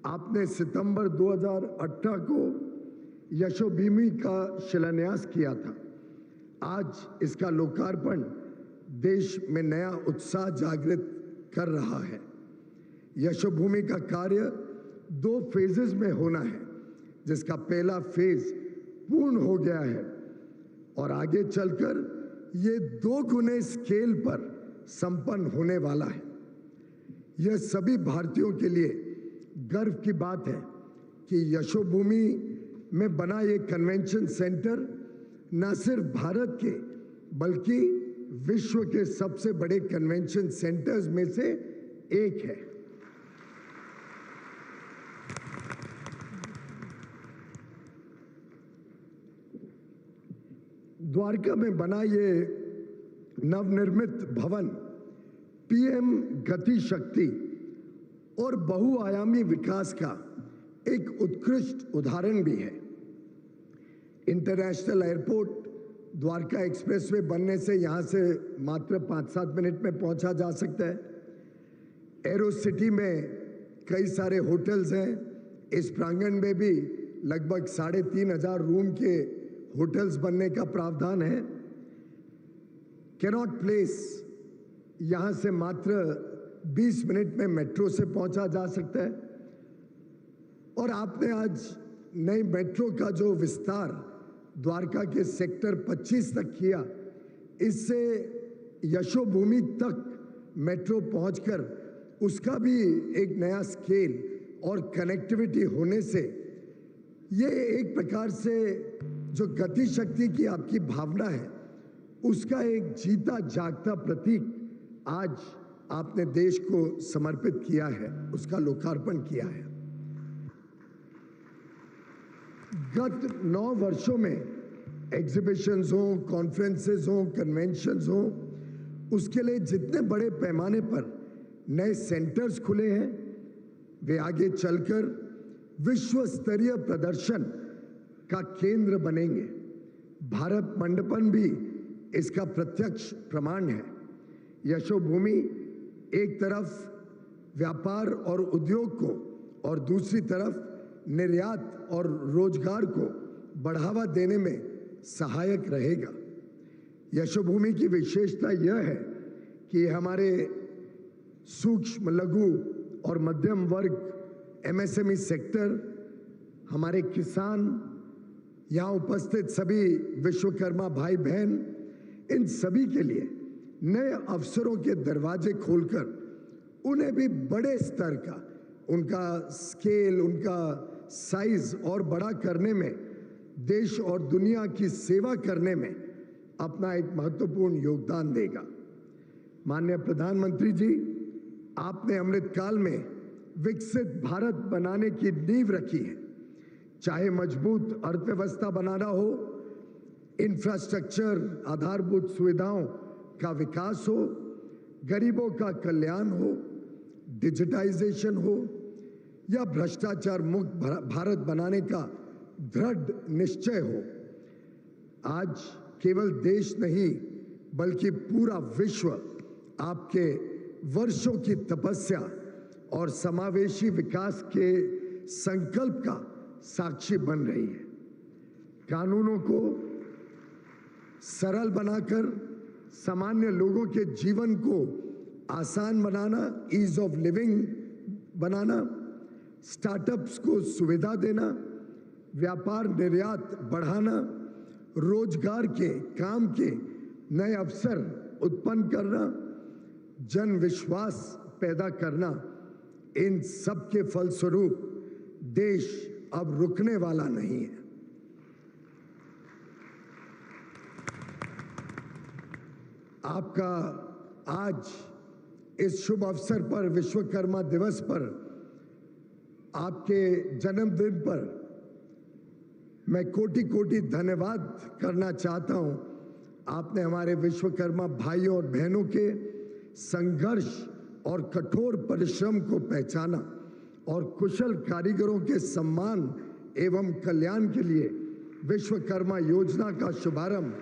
आपने सितंबर 2018 को यशोभूमि का शिलान्यास किया था। आज इसका लोकार्पण देश में नया उत्साह जागृत कर रहा है। यशोभूमि का कार्य 2 फेजेस में होना है, जिसका पहला फेज पूर्ण हो गया है और आगे चलकर ये 2 गुने स्केल पर संपन्न होने वाला है। यह सभी भारतीयों के लिए गर्व की बात है कि यशोभूमि में बना ये कन्वेंशन सेंटर न सिर्फ भारत के बल्कि विश्व के सबसे बड़े कन्वेंशन सेंटर्स में से एक है। द्वारका में बना ये नवनिर्मित भवन पीएम गति शक्ति और बहुआयामी विकास का एक उत्कृष्ट उदाहरण भी है। इंटरनेशनल एयरपोर्ट द्वारका एक्सप्रेसवे बनने से यहां से मात्र 5-7 मिनट में पहुंचा जा सकता है। एरो सिटी में कई सारे होटल्स हैं। इस प्रांगण में भी लगभग 3,500 रूम के होटल्स बनने का प्रावधान है। कैनॉट प्लेस यहां से मात्र 20 मिनट में मेट्रो से पहुंचा जा सकता है। और आपने आज नई मेट्रो का जो विस्तार द्वारका के सेक्टर 25 तक किया, इससे यशोभूमि तक मेट्रो पहुंचकर उसका भी एक नया स्केल और कनेक्टिविटी होने से ये एक प्रकार से जो गति शक्ति की आपकी भावना है उसका एक जीता जागता प्रतीक आज आपने देश को समर्पित किया है, उसका लोकार्पण किया है। गत 9 वर्षों में एग्जीबिशंस हो, कॉन्फ्रेंसेस हो, कन्वेंशंस हो, उसके लिए जितने बड़े पैमाने पर नए सेंटर्स खुले हैं, वे आगे चलकर विश्व स्तरीय प्रदर्शन का केंद्र बनेंगे। भारत मंडपम भी इसका प्रत्यक्ष प्रमाण है। यशोभूमि एक तरफ व्यापार और उद्योग को और दूसरी तरफ निर्यात और रोजगार को बढ़ावा देने में सहायक रहेगा। यशोभूमि की विशेषता यह है कि हमारे सूक्ष्म, लघु और मध्यम वर्ग, एमएसएमई सेक्टर, हमारे किसान, यहाँ उपस्थित सभी विश्वकर्मा भाई बहन, इन सभी के लिए नए अवसरों के दरवाजे खोलकर उन्हें भी बड़े स्तर का, उनका स्केल, उनका साइज और बड़ा करने में, देश और दुनिया की सेवा करने में अपना एक महत्वपूर्ण योगदान देगा। माननीय प्रधानमंत्री जी, आपने अमृतकाल में विकसित भारत बनाने की नींव रखी है। चाहे मजबूत अर्थव्यवस्था बनाना हो, इंफ्रास्ट्रक्चर, आधारभूत सुविधाओं का विकास हो, गरीबों का कल्याण हो, डिजिटाइजेशन हो या भ्रष्टाचार मुक्त भारत बनाने का दृढ़ निश्चय हो, आज केवल देश नहीं बल्कि पूरा विश्व आपके वर्षों की तपस्या और समावेशी विकास के संकल्प का साक्षी बन रही है। कानूनों को सरल बनाकर सामान्य लोगों के जीवन को आसान बनाना, ईज ऑफ लिविंग बनाना, स्टार्टअप्स को सुविधा देना, व्यापार निर्यात बढ़ाना, रोजगार के, काम के नए अवसर उत्पन्न करना, जन विश्वास पैदा करना, इन सब के फलस्वरूप देश अब रुकने वाला नहीं है। आपका आज इस शुभ अवसर पर, विश्वकर्मा दिवस पर, आपके जन्मदिन पर मैं कोटि कोटि धन्यवाद करना चाहता हूं। आपने हमारे विश्वकर्मा भाइयों और बहनों के संघर्ष और कठोर परिश्रम को पहचाना और कुशल कारीगरों के सम्मान एवं कल्याण के लिए विश्वकर्मा योजना का शुभारंभ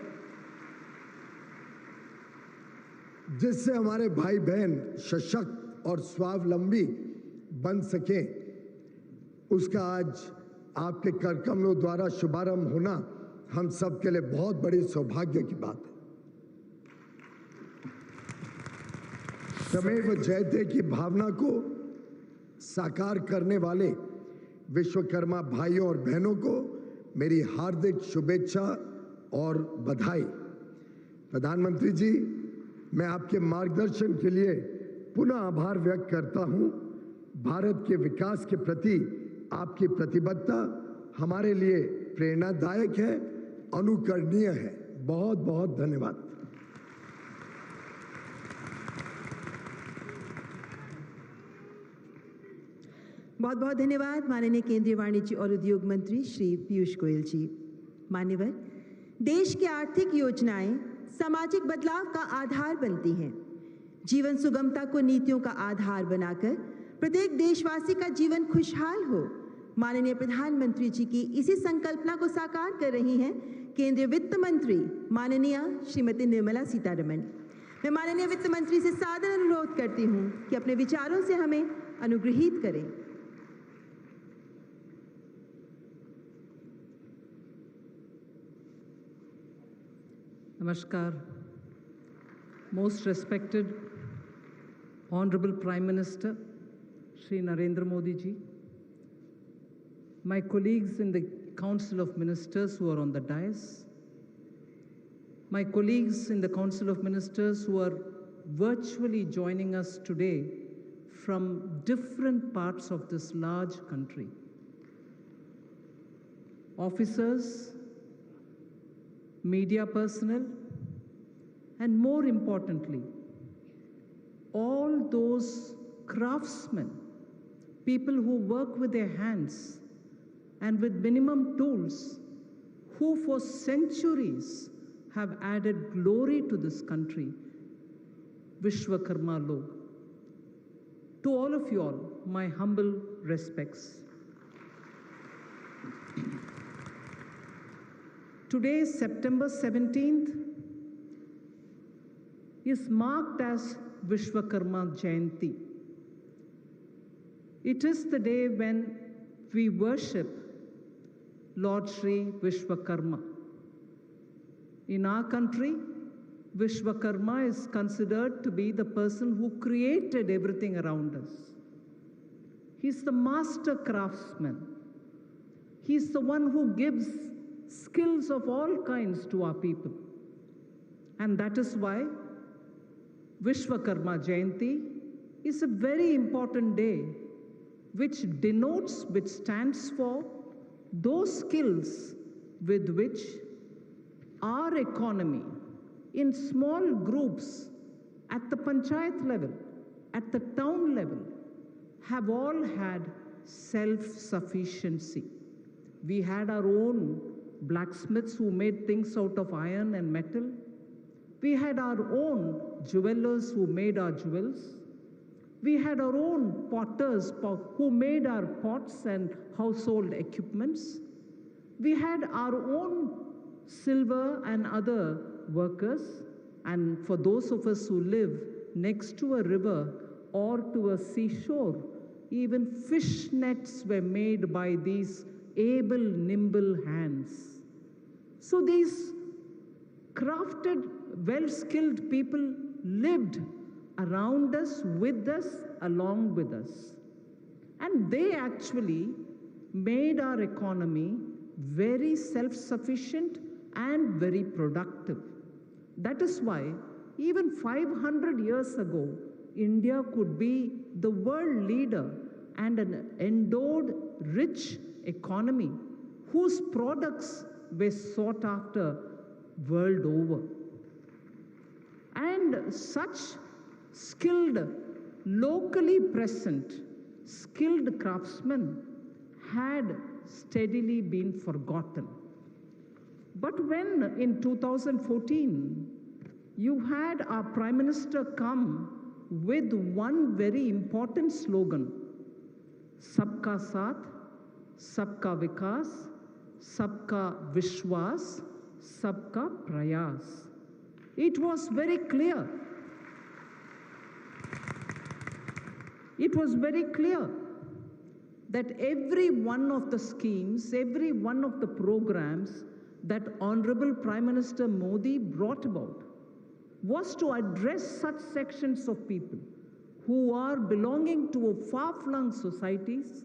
जिससे हमारे भाई बहन सशक्त और स्वावलंबी बन सकें, उसका आज आपके कार्यक्रमों द्वारा शुभारंभ होना हम सब के लिए बहुत बड़ी सौभाग्य की बात है। तमेव जयते की भावना को साकार करने वाले विश्वकर्मा भाइयों और बहनों को मेरी हार्दिक शुभेच्छा और बधाई। प्रधानमंत्री जी, मैं आपके मार्गदर्शन के लिए पुनः आभार व्यक्त करता हूं। भारत के विकास के प्रति आपकी प्रतिबद्धता हमारे लिए प्रेरणादायक है, अनुकरणीय है। बहुत बहुत धन्यवाद।
बहुत बहुत धन्यवाद माननीय केंद्रीय वाणिज्य और उद्योग मंत्री श्री पीयूष गोयल जी। मान्यवर, देश की आर्थिक योजनाएं सामाजिक बदलाव का आधार बनती हैं। जीवन सुगमता को नीतियों का आधार बनाकर प्रत्येक देशवासी का जीवन खुशहाल हो, माननीय प्रधानमंत्री जी की इसी संकल्पना को साकार कर रही हैं केंद्रीय वित्त मंत्री माननीय श्रीमती निर्मला सीतारमण। मैं माननीय वित्त मंत्री से सादर अनुरोध करती हूं कि अपने विचारों से हमें अनुग्रहित करें।
Namaskar. Most respected Honorable Prime Minister Shri Narendra Modi ji, my colleagues in the Council of Ministers who are on the dais, my colleagues in the Council of Ministers who are virtually joining us today from different parts of this large country, officers, media personnel, and more importantly, all those craftsmen, people who work with their hands and with minimum tools, who for centuries have added glory to this country, Vishwakarma Log. To all of you all, my humble respects. Today, September 17th, is marked as Vishwakarma Jayanti. It is the day when we worship Lord Shri Vishwakarma. In our country, Vishwakarma is considered to be the person who created everything around us. He's the master craftsman. He's the one who gives skills of all kinds to our people. And that is why Vishwakarma Jayanti is a very important day which stands for those skills with which our economy in small groups at the panchayat level, at the town level, have all had self-sufficiency. We had our own blacksmiths who made things out of iron and metal. We had our own jewelers who made our jewels. We had our own potters who made our pots and household equipments. We had our own silver and other workers. And for those of us who live next to a river or to a seashore, even fish nets were made by these able, nimble hands. So these crafted, well-skilled people lived around us, with us, along with us. And they actually made our economy very self-sufficient and very productive. That is why even 500 years ago, India could be the world leader and an endowed, rich economy whose products were sought after world over. And such skilled, locally present, skilled craftsmen had steadily been forgotten. But when in 2014, you had our Prime Minister come with one very important slogan, Sabka Saath, Sabka Vikas, Sabka Vishwas, Sabka Prayas. It was very clear it was very clear that every one of the schemes, every one of the programs that Honorable Prime Minister Modi brought about was to address such sections of people who are belonging to far-flung societies,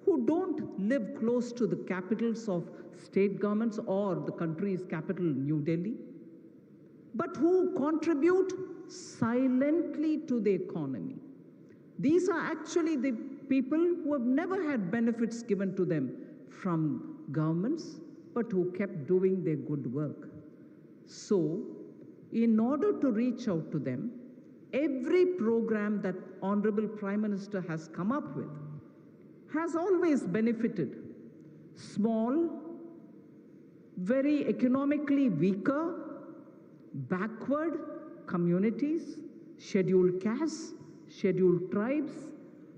who don't live close to the capitals of state governments or the country's capital, New Delhi, but who contribute silently to the economy. These are actually the people who have never had benefits given to them from governments, but who kept doing their good work. So, in order to reach out to them, every program that Honorable Prime Minister has come up with has always benefited small, very economically weaker, backward communities, scheduled castes, scheduled tribes,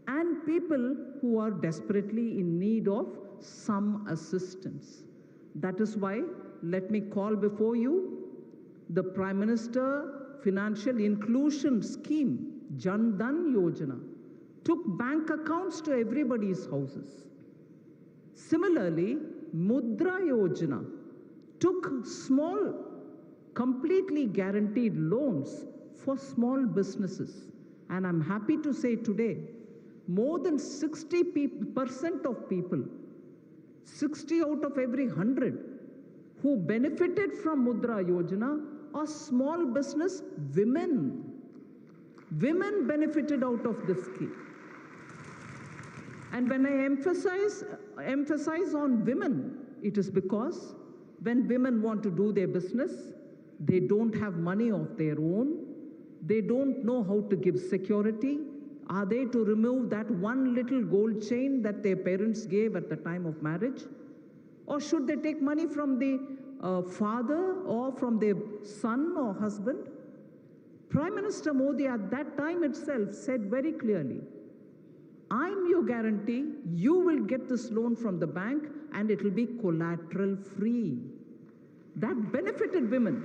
and people who are desperately in need of some assistance. That is why, let me call before you the Prime Minister Financial Inclusion Scheme, Jan Dhan Yojana, took bank accounts to everybody's houses. Similarly, Mudra Yojana took small, completely guaranteed loans for small businesses. And I'm happy to say today, more than 60% of people, 60 out of every 100, who benefited from Mudra Yojana are small business women. Women benefited out of this scheme. And when I emphasize on women, it is because when women want to do their business, they don't have money of their own. They don't know how to give security. Are they to remove that one little gold chain that their parents gave at the time of marriage? Or should they take money from the father or from their son or husband? Prime Minister Modi at that time itself said very clearly, I'm your guarantee, you will get this loan from the bank and it will be collateral free. That benefited women.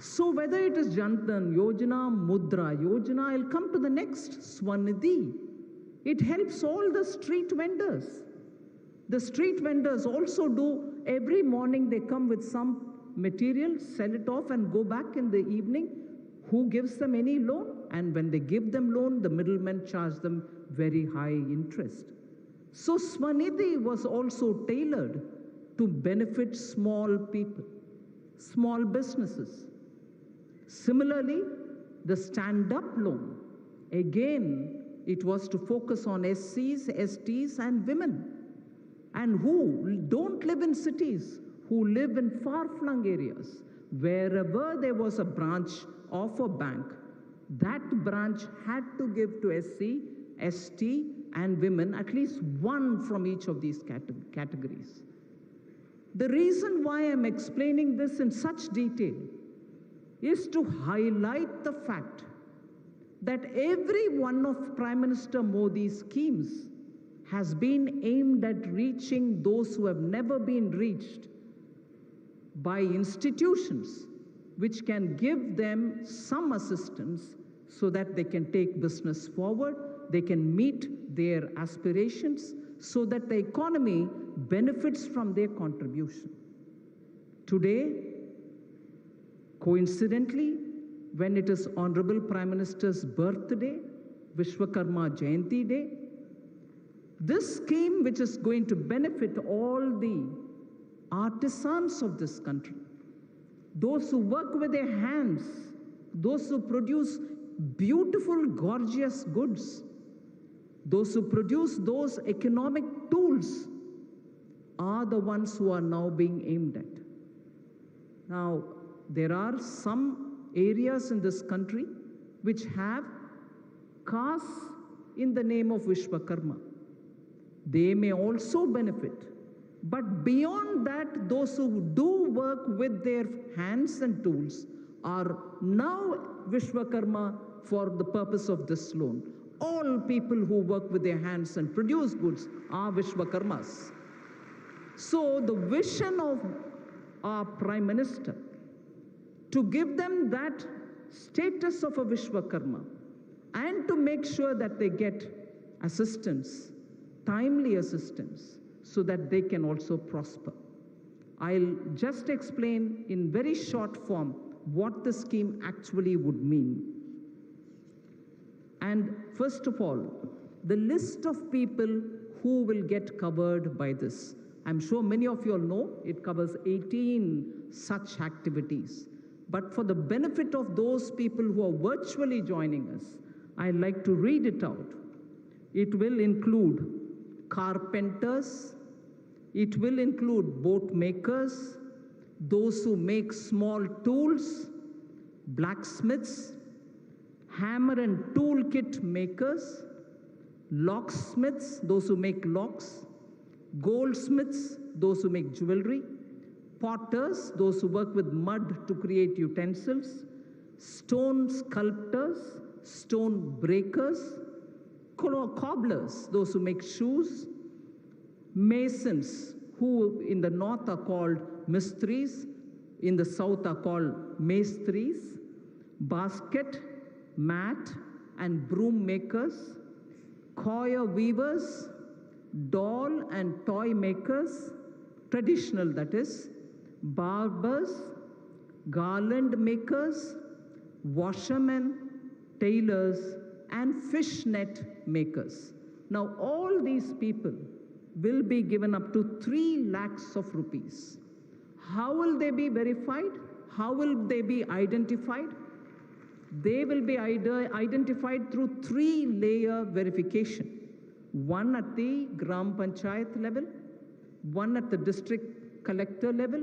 So whether it is Jan Dhan Yojana, Mudra Yojana, I'll come to the next, Swanidhi. It helps all the street vendors. The street vendors also do, every morning they come with some material, sell it off and go back in the evening. Who gives them any loan? And when they give them loan, the middlemen charge them very high interest. So Swanidhi was also tailored to benefit small people, small businesses. Similarly, the stand-up loan, again, it was to focus on SCs, STs, and women, and who don't live in cities, who live in far-flung areas. Wherever there was a branch of a bank, that branch had to give to SC, ST, and women, at least one from each of these categories. The reason why I'm explaining this in such detail is to highlight the fact that every one of Prime Minister Modi's schemes has been aimed at reaching those who have never been reached by institutions which can give them some assistance so that they can take business forward, they can meet their aspirations, so that the economy benefits from their contribution. Today, coincidentally, when it is Honorable Prime Minister's birthday, Vishwakarma Jayanti Day, this scheme, which is going to benefit all the artisans of this country, those who work with their hands, those who produce beautiful, gorgeous goods, those who produce those economic tools, are the ones who are now being aimed at. Now, there are some areas in this country which have castes in the name of Vishwakarma. They may also benefit. But beyond that, those who do work with their hands and tools are now Vishwakarma for the purpose of this loan. All people who work with their hands and produce goods are Vishwakarmas. So the vision of our Prime Minister to give them that status of a Vishwakarma and to make sure that they get assistance, timely assistance, so that they can also prosper. I'll just explain in very short form what the scheme actually would mean. And first of all, the list of people who will get covered by this. I'm sure many of you all know it covers 18 such activities. But for the benefit of those people who are virtually joining us, I'd like to read it out. It will include carpenters, it will include boat makers, those who make small tools, blacksmiths, hammer and toolkit makers, locksmiths, those who make locks, goldsmiths, those who make jewelry, potters, those who work with mud to create utensils, stone sculptors, stone breakers, cobblers, those who make shoes, masons, who in the north are called mistris, in the south are called maestris, basket, mat, and broom makers, coir weavers, doll and toy makers, traditional that is, barbers, garland makers, washermen, tailors, and fishnet makers. Now all these people will be given up to 3 lakhs of rupees. How will they be verified? How will they be identified? They will be identified through 3-layer verification. One at the Gram Panchayat level, one at the district collector level,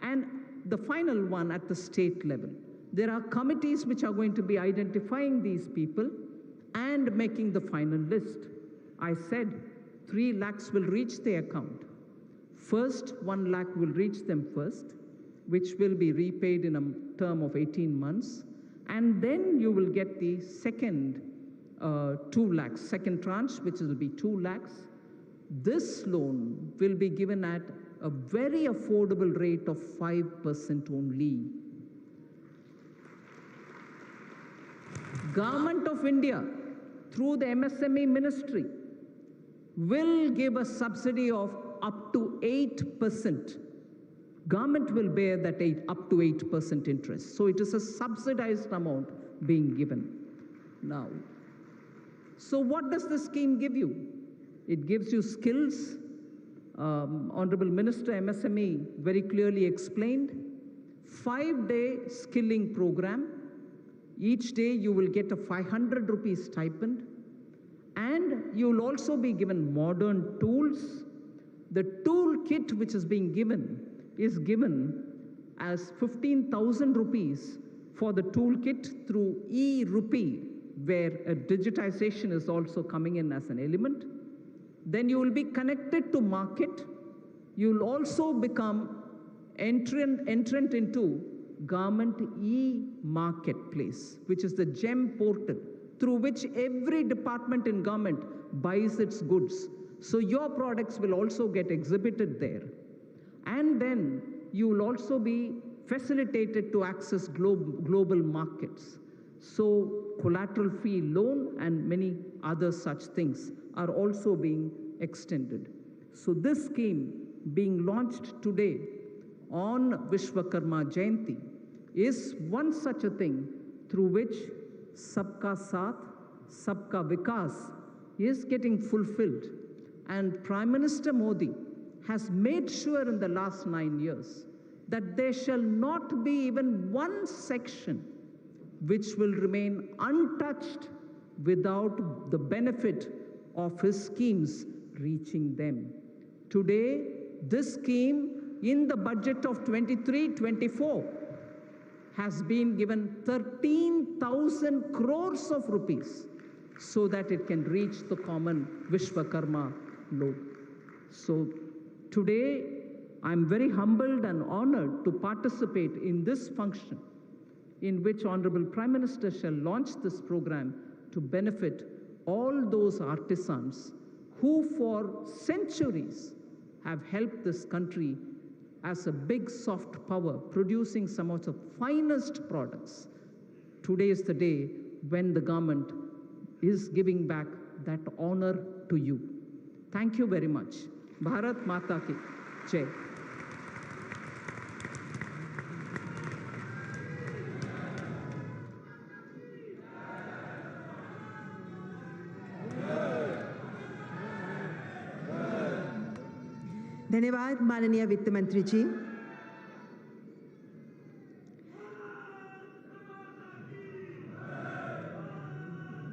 and the final one at the state level. There are committees which are going to be identifying these people and making the final list. I said 3 lakhs will reach their account. First, 1 lakh will reach them first, which will be repaid in a term of 18 months. And then you will get the second 2 lakhs, second tranche, which will be 2 lakhs. This loan will be given at a very affordable rate of 5% only. Government of India, through the MSME ministry, will give a subsidy of up to 8%. Government will bear that up to 8% interest. So it is a subsidized amount being given now. So what does the scheme give you? It gives you skills. Honorable Minister MSME very clearly explained. 5-day skilling program. Each day you will get a 500 rupees stipend. And you will also be given modern tools. The tool kit which is being given is given as 15,000 rupees for the toolkit through e-rupee, where a digitization is also coming in as an element. Then you will be connected to market. You will also become entrant into government e-marketplace, which is the GEM portal, through which every department in government buys its goods. So your products will also get exhibited there. And then you will also be facilitated to access global markets. So collateral-free loan and many other such things are also being extended. So this scheme being launched today on Vishwakarma Jayanti is one such a thing through which Sabka Saath, Sabka Vikas is getting fulfilled. And Prime Minister Modi has made sure in the last 9 years that there shall not be even one section which will remain untouched without the benefit of his schemes reaching them. Today, this scheme in the budget of 23-24 has been given 13,000 crores of rupees so that it can reach the common Vishwakarma loan. So today, I'm very humbled and honored to participate in this function in which Honorable Prime Minister shall launch this program to benefit all those artisans who for centuries have helped this country as a big soft power, producing some of the finest products. Today is the day when the government is giving back that honor to you. Thank you very much. Bharat Mata ki Jai.
धन्यवाद माननीय वित्त मंत्री जी।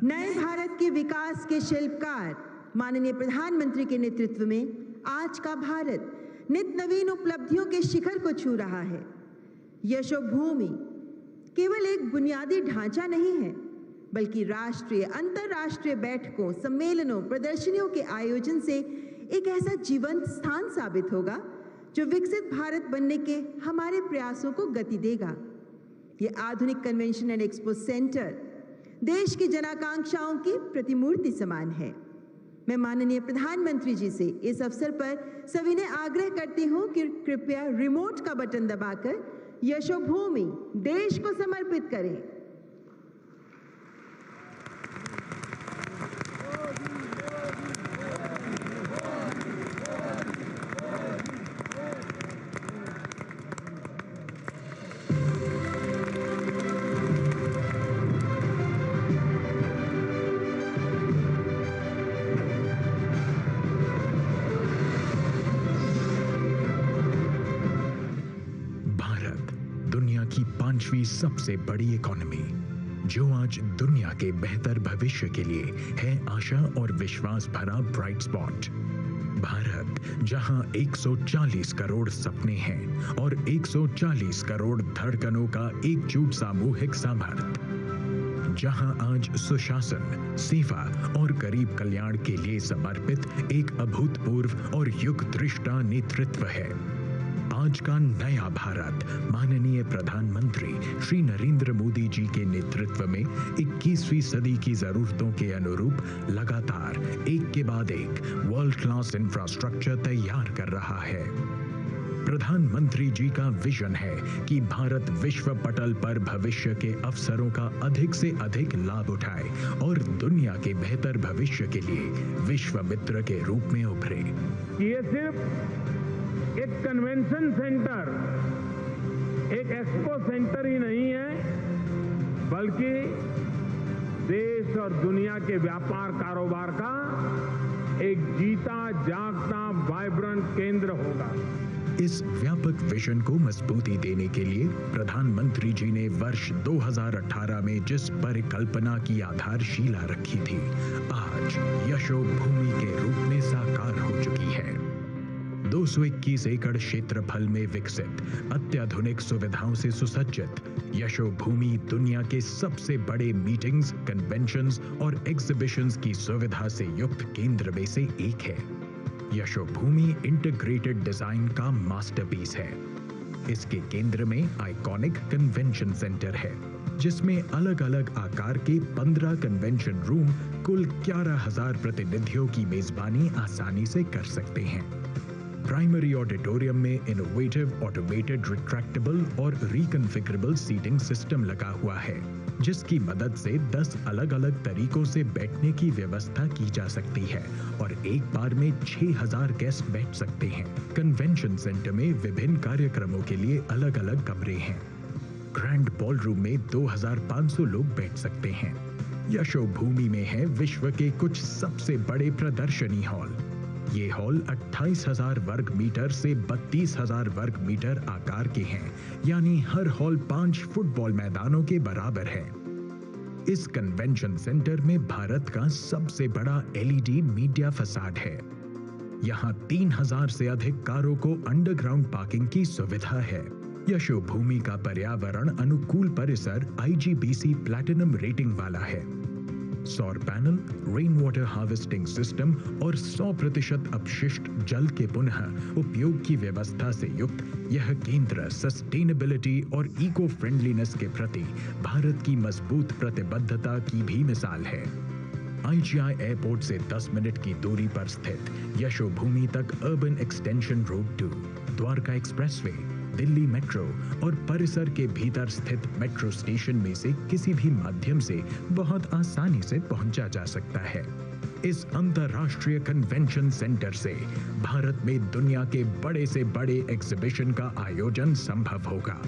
नए भारत के विकास के शिल्पकार माननीय प्रधानमंत्री के नेतृत्व में आज का भारत नित नवीन उपलब्धियों के शिखर को छू रहा है। यशोभूमि केवल एक बुनियादी ढांचा नहीं है, बल्कि राष्ट्रीय अंतर्राष्ट्रीय बैठकों, सम्मेलनों, प्रदर्शनियों के आयोजन से एक ऐसा जीवंत स्थान साबित होगा जो विकसित भारत बनने के हमारे प्रयासों को गति देगा। ये आधुनिक कन्वेंशन एंड एक्सपो सेंटर देश की जनाकांक्षाओं की प्रतिमूर्ति समान है। मैं माननीय प्रधानमंत्री जी से इस अवसर पर सविनय आग्रह करती हूं कि कृपया रिमोट का बटन दबाकर यशोभूमि देश को समर्पित करें।
की 5वीं सबसे बड़ी इकोनॉमी, जो आज दुनिया के बेहतर भविष्य के लिए है आशा और विश्वास भरा ब्राइट स्पॉट। भारत, जहां 140 करोड़ सपने हैं और 140 करोड़ धड़कनों का एकजुट सामूहिक सामर्थ्य, जहां आज सुशासन, सेवा और गरीब कल्याण के लिए समर्पित एक अभूतपूर्व और युगदृष्टा नेतृत्व है। आज का नया भारत माननीय प्रधानमंत्री श्री नरेंद्र मोदी जी के नेतृत्व में 21वीं सदी की जरूरतों के अनुरूप लगातार एक के बाद एक वर्ल्ड क्लास इंफ्रास्ट्रक्चर तैयार कर रहा है। प्रधानमंत्री जी का विजन है कि भारत विश्व पटल पर भविष्य के अवसरों का अधिक से अधिक लाभ उठाए और दुनिया के बेहतर भविष्य के लिए विश्व मित्र के रूप में उभरे।
ये सिर्फ एक कन्वेंशन सेंटर, एक एक्सपो सेंटर ही नहीं है, बल्कि देश और दुनिया के व्यापार कारोबार का एक जीता जागता वाइब्रेंट केंद्र होगा।
इस व्यापक विजन को मजबूती देने के लिए प्रधानमंत्री जी ने वर्ष 2018 में जिस परिकल्पना की आधारशिला रखी थी, आज यशोभूमि के रूप में साकार हो चुकी है। 221 एकड़ क्षेत्रफल में विकसित, अत्याधुनिक सुविधाओं से सुसज्जित यशोभूमि दुनिया के सबसे बड़े मीटिंग्स, कन्वेंशंस और एग्जीबिशंस की सुविधा से युक्त केंद्र में से एक है। यशोभूमि इंटीग्रेटेड डिजाइन का मास्टरपीस है। इसके केंद्र में आइकॉनिक कन्वेंशन सेंटर है, जिसमें अलग अलग आकार के 15 कन्वेंशन रूम कुल 11,000 प्रतिनिधियों की मेजबानी आसानी से कर सकते हैं। प्राइमरी ऑडिटोरियम में इनोवेटिव ऑटोमेटेड रिट्रैक्टेबल और रिकॉन्फ़िगरेबल सीटिंग सिस्टम लगा हुआ है, जिसकी मदद से 10 अलग अलग तरीकों से बैठने की व्यवस्था की जा सकती है और एक बार में 6,000 गेस्ट बैठ सकते हैं। कन्वेंशन सेंटर में विभिन्न कार्यक्रमों के लिए अलग अलग कमरे हैं। ग्रैंड बॉलरूम में 2,500 लोग बैठ सकते हैं। यशोभूमि में है विश्व के कुछ सबसे बड़े प्रदर्शनी हॉल। ये हॉल 28,000 वर्ग मीटर से 32,000 वर्ग मीटर आकार के हैं, यानी हर हॉल 5 फुटबॉल मैदानों के बराबर है। इस कन्वेंशन सेंटर में भारत का सबसे बड़ा LED मीडिया फसाड है। यहाँ 3,000 से अधिक कारों को अंडरग्राउंड पार्किंग की सुविधा है। यशोभूमि का पर्यावरण अनुकूल परिसर IGBC प्लैटिनम रेटिंग वाला है। सौर panel, rain water harvesting system और 100% अपशिष्ट जल के पुनः उपयोग की व्यवस्था से युक्त यह केंद्र सस्टेनेबिलिटी और इको फ्रेंडलीनेस के प्रति भारत की मजबूत प्रतिबद्धता की भी मिसाल है। IGI एयरपोर्ट से 10 मिनट की दूरी पर स्थित यशोभूमि तक urban extension road 2, Dwarka expressway, Delhi metro और परिसर के भीतर स्थित मेट्रो स्टेशन में से किसी भी माध्यम से बहुत आसानी से पहुंचा जा सकता है। इस अंतरराष्ट्रीय कन्वेंशन सेंटर से भारत में दुनिया के बड़े से बड़े एग्जीबिशन का आयोजन संभव होगा।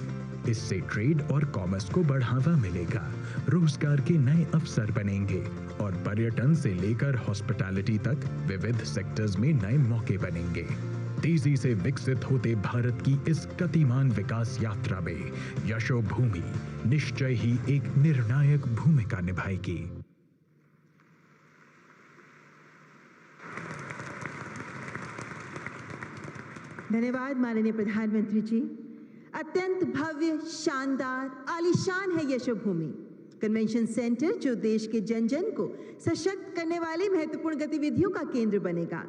इससे ट्रेड और कॉमर्स को बढ़ावा मिलेगा, रोजगार के नए अवसर बनेंगे और पर्यटन से लेकर हॉस्पिटैलिटी तक विविध सेक्टर्स में नए मौके बनेंगे। तेजी से विकसित होते भारत की इस गतिमान विकास यात्रा में यशोभूमि निश्चय ही एक निर्णायक भूमिका निभाएगी।
धन्यवाद माननीय प्रधानमंत्री जी। अत्यंत भव्य, शानदार, आलीशान है यशोभूमि कन्वेंशन सेंटर, जो देश के जन जन को सशक्त करने वाली महत्वपूर्ण गतिविधियों का केंद्र बनेगा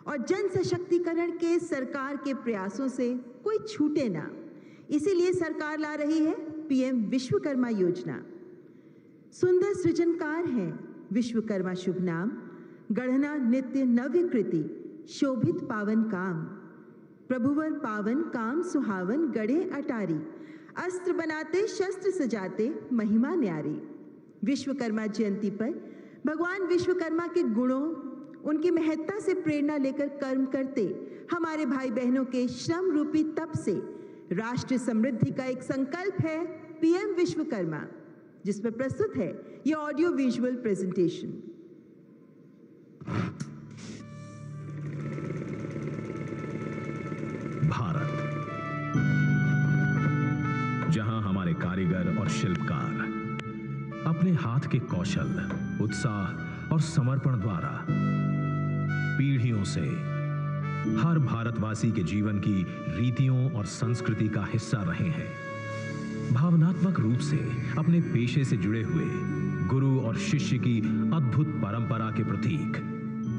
और जन सशक्तिकरण के सरकार के प्रयासों से कोई छूटे ना। इसीलिए सरकार ला रही है पीएम विश्वकर्मा योजना। सुंदर सृजनकार है विश्वकर्मा शुभ नाम, गढ़ना नित्य नव्य कृति, शोभित पावन काम, प्रभुवर पावन काम सुहावन, गढ़े अटारी, अस्त्र बनाते शस्त्र सजाते महिमा न्यारी। विश्वकर्मा जयंती पर भगवान विश्वकर्मा के गुणों, उनकी महत्ता से प्रेरणा लेकर कर्म करते हमारे भाई बहनों के श्रम रूपी तप से राष्ट्र समृद्धि का एक संकल्प है पीएम विश्वकर्मा, जिस पर प्रस्तुत है ये ऑडियो विजुअल प्रेजेंटेशन।
भारत, जहां हमारे कारीगर और शिल्पकार अपने हाथ के कौशल, उत्साह और समर्पण द्वारा पीढ़ियों से हर भारतवासी के जीवन की रीतियों और संस्कृति का हिस्सा रहे हैं। भावनात्मक रूप से अपने पेशे से जुड़े हुए गुरु और शिष्य की अद्भुत परंपरा के प्रतीक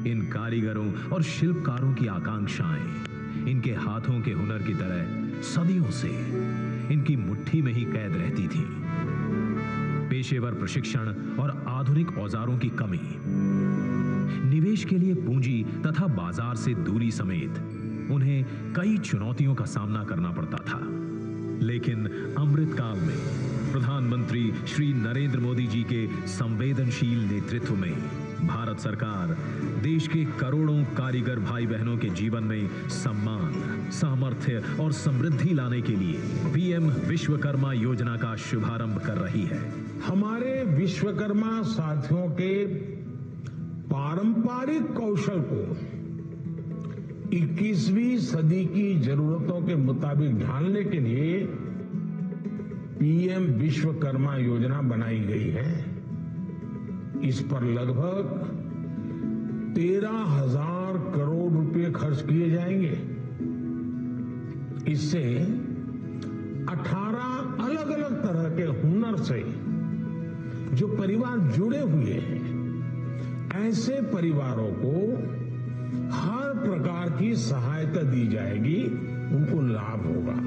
इन कारीगरों और शिल्पकारों की आकांक्षाएं इनके हाथों के हुनर की तरह सदियों से इनकी मुट्ठी में ही कैद रहती थी। पेशेवर प्रशिक्षण और आधुनिक औजारों की कमी, निवेश के लिए पूंजी तथा बाजार से दूरी समेत उन्हें कई चुनौतियों का सामना करना पड़ता था। लेकिन अमृतकाल में प्रधानमंत्री श्री नरेंद्र मोदी जी के संवेदनशील नेतृत्व में भारत सरकार देश के करोड़ों कारीगर भाई बहनों के जीवन में सम्मान, सामर्थ्य और समृद्धि लाने के लिए पीएम विश्वकर्मा योजना का शुभारंभ कर रही है।
हमारे विश्वकर्मा साथियों के पारंपरिक कौशल को 21वीं सदी की जरूरतों के मुताबिक ढालने के लिए पीएम विश्वकर्मा योजना बनाई गई है। इस पर लगभग 13,000 करोड़ रुपए खर्च किए जाएंगे। इससे 18 अलग अलग तरह के हुनर से जो परिवार जुड़े हुए हैं, ऐसे परिवारों को हर प्रकार की सहायता दी जाएगी, उनको लाभ होगा।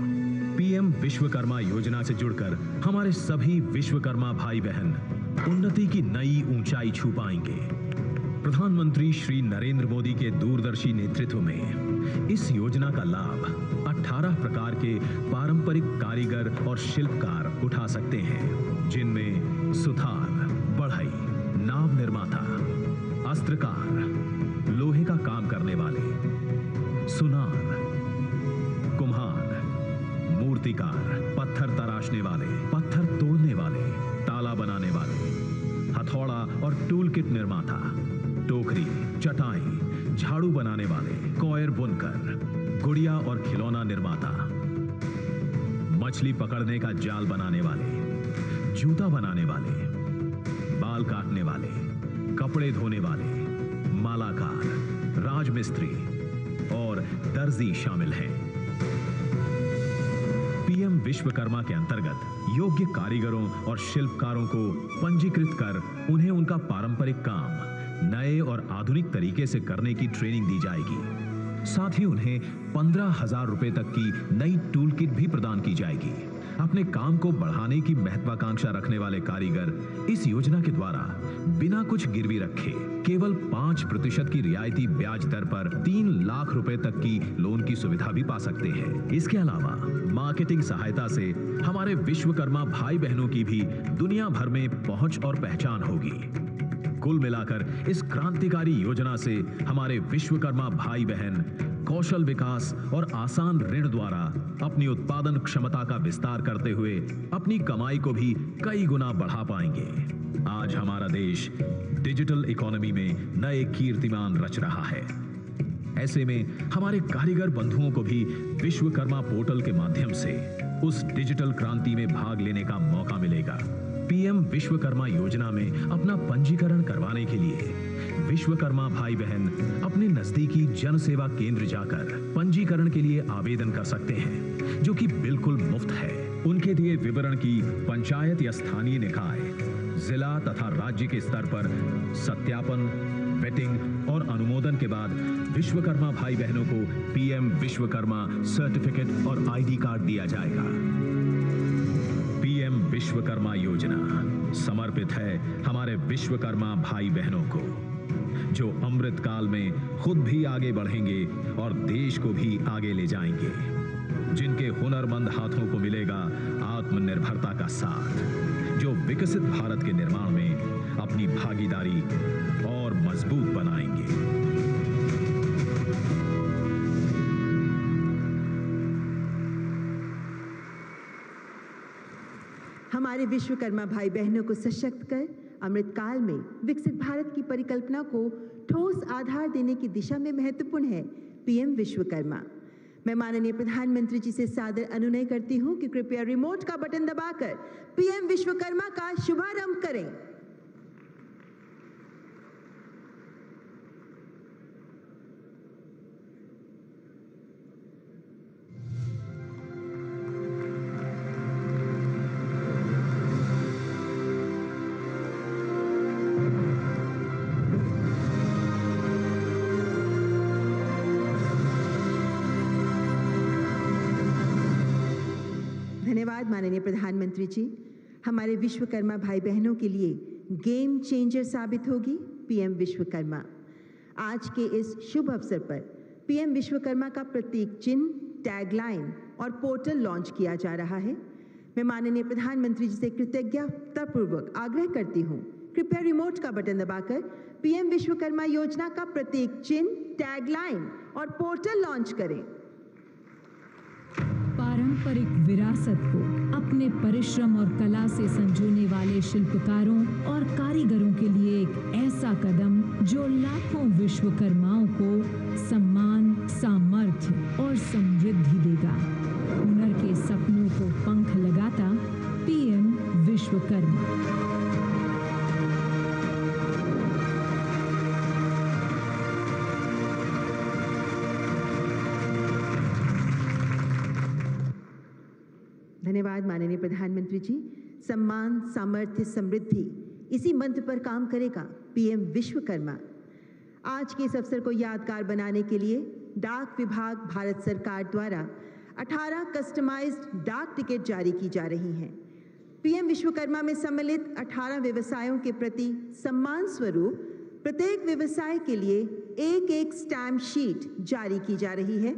पीएम विश्वकर्मा योजना से जुड़कर हमारे सभी विश्वकर्मा भाई बहन उन्नति की नई ऊंचाई छू पाएंगे। प्रधानमंत्री श्री नरेंद्र मोदी के दूरदर्शी नेतृत्व में इस योजना का लाभ 18 प्रकार के पारंपरिक कारीगर और शिल्पकार उठा सकते हैं, जिनमें सुथार, बढ़ई, नाव निर्माता, अस्त्रकार, लोहे का काम करने वाले, सुनार, कुम्हार, मूर्तिकार, पत्थर तराशने वाले, पत्थर तोड़ने वाले, ताला बनाने वाले, हथौड़ा और टूल किट निर्माता, टोकरी, चटाई, झाड़ू बनाने वाले, कॉयर बुनकर, गुड़िया और खिलौना निर्माता, मछली पकड़ने का जाल बनाने वाले, जूता बनाने वाले, बाल काटने वाले, कपड़े धोने वाले, मालाकार, राजमिस्त्री और दर्जी शामिल हैं। पीएम विश्वकर्मा के अंतर्गत योग्य कारीगरों और शिल्पकारों को पंजीकृत कर उन्हें उनका पारंपरिक काम नए और आधुनिक तरीके से करने की ट्रेनिंग दी जाएगी। साथ ही उन्हें 15,000 रुपए तक की नई टूल किट भी प्रदान की जाएगी। अपने काम को बढ़ाने की महत्वाकांक्षा रखने वाले कारीगर इस योजना के द्वारा बिना कुछ गिरवी रखे केवल 5% की रियायती ब्याज दर पर 3 लाख रुपए तक की लोन की सुविधा भी पा सकते हैं। इसके अलावा मार्केटिंग सहायता से हमारे विश्वकर्मा भाई बहनों की भी दुनिया भर में पहुंच और पहचान होगी। कुल मिलाकर इस क्रांतिकारी योजना से हमारे विश्वकर्मा भाई बहन कौशल विकास और आसान ऋण द्वारा अपनी उत्पादन क्षमता का विस्तार करते हुए अपनी कमाई को भी कई गुना बढ़ा पाएंगे। आज हमारा देश डिजिटल इकोनॉमी में नए कीर्तिमान रच रहा है। ऐसे में हमारे कारीगर बंधुओं को भी विश्वकर्मा पोर्टल के माध्यम से उस डिजिटल क्रांति में भाग लेने का मौका मिलेगा। पीएम विश्वकर्मा योजना में अपना पंजीकरण करवाने के लिए विश्वकर्मा भाई बहन अपने नजदीकी जन सेवा केंद्र जाकर पंजीकरण के लिए आवेदन कर सकते हैं, जो कि बिल्कुल मुफ्त है। उनके दिए विवरण की पंचायत या स्थानीय निकाय, जिला तथा राज्य के स्तर पर सत्यापन, वेटिंग और अनुमोदन के बाद विश्वकर्मा भाई बहनों को पीएम विश्वकर्मा सर्टिफिकेट और आईडी कार्ड दिया जाएगा। पीएम विश्वकर्मा योजना समर्पित है हमारे विश्वकर्मा भाई बहनों को, जो अमृत काल में खुद भी आगे बढ़ेंगे और देश को भी आगे ले जाएंगे, जिनके हुनरमंद हाथों को मिलेगा आत्मनिर्भरता का साथ, जो विकसित भारत के निर्माण में अपनी भागीदारी और मजबूत बनाएंगे।
हमारे विश्वकर्मा भाई बहनों को सशक्त कर अमृत काल में विकसित भारत की परिकल्पना को ठोस आधार देने की दिशा में महत्वपूर्ण है पीएम विश्वकर्मा। मैं माननीय प्रधानमंत्री जी से सादर अनुनय करती हूं कि कृपया रिमोट का बटन दबाकर पीएम विश्वकर्मा का शुभारंभ करें। धन्यवाद माननीय प्रधानमंत्री जी। हमारे विश्वकर्मा भाई बहनों के लिए गेम चेंजर साबित होगी पीएम विश्वकर्मा। आज के इस शुभ अवसर पर पीएम विश्वकर्मा का प्रतीक चिन्ह, टैगलाइन और पोर्टल लॉन्च किया जा रहा है। मैं माननीय प्रधानमंत्री जी से कृतज्ञतापूर्वक आग्रह करती हूँ, कृपया रिमोट का बटन दबाकर पीएम विश्वकर्मा योजना का प्रतीक चिन्ह, टैगलाइन और पोर्टल लॉन्च करें।
पारंपरिक विरासत को अपने परिश्रम और कला से संजोने वाले शिल्पकारों और कारीगरों के लिए एक ऐसा कदम जो लाखों विश्वकर्माओं को सम्मान, सामर्थ्य और समृद्धि देगा। हुनर के सपनों को पंख लगाता पीएम विश्वकर्मा।
धन्यवाद माननीय प्रधानमंत्री जी। सम्मान, सामर्थ्य, समृद्धि, इसी मंत्र पर काम करेगा पीएम विश्वकर्मा। आज के इस अवसर को यादगार बनाने के लिए डाक विभाग भारत सरकार द्वारा 18 कस्टमाइज्ड डाक टिकट जारी की जा रही हैं। पीएम विश्वकर्मा में सम्मिलित 18 व्यवसायों के प्रति सम्मान स्वरूप प्रत्येक व्यवसाय के लिए एक स्टैम्प शीट जारी की जा रही है।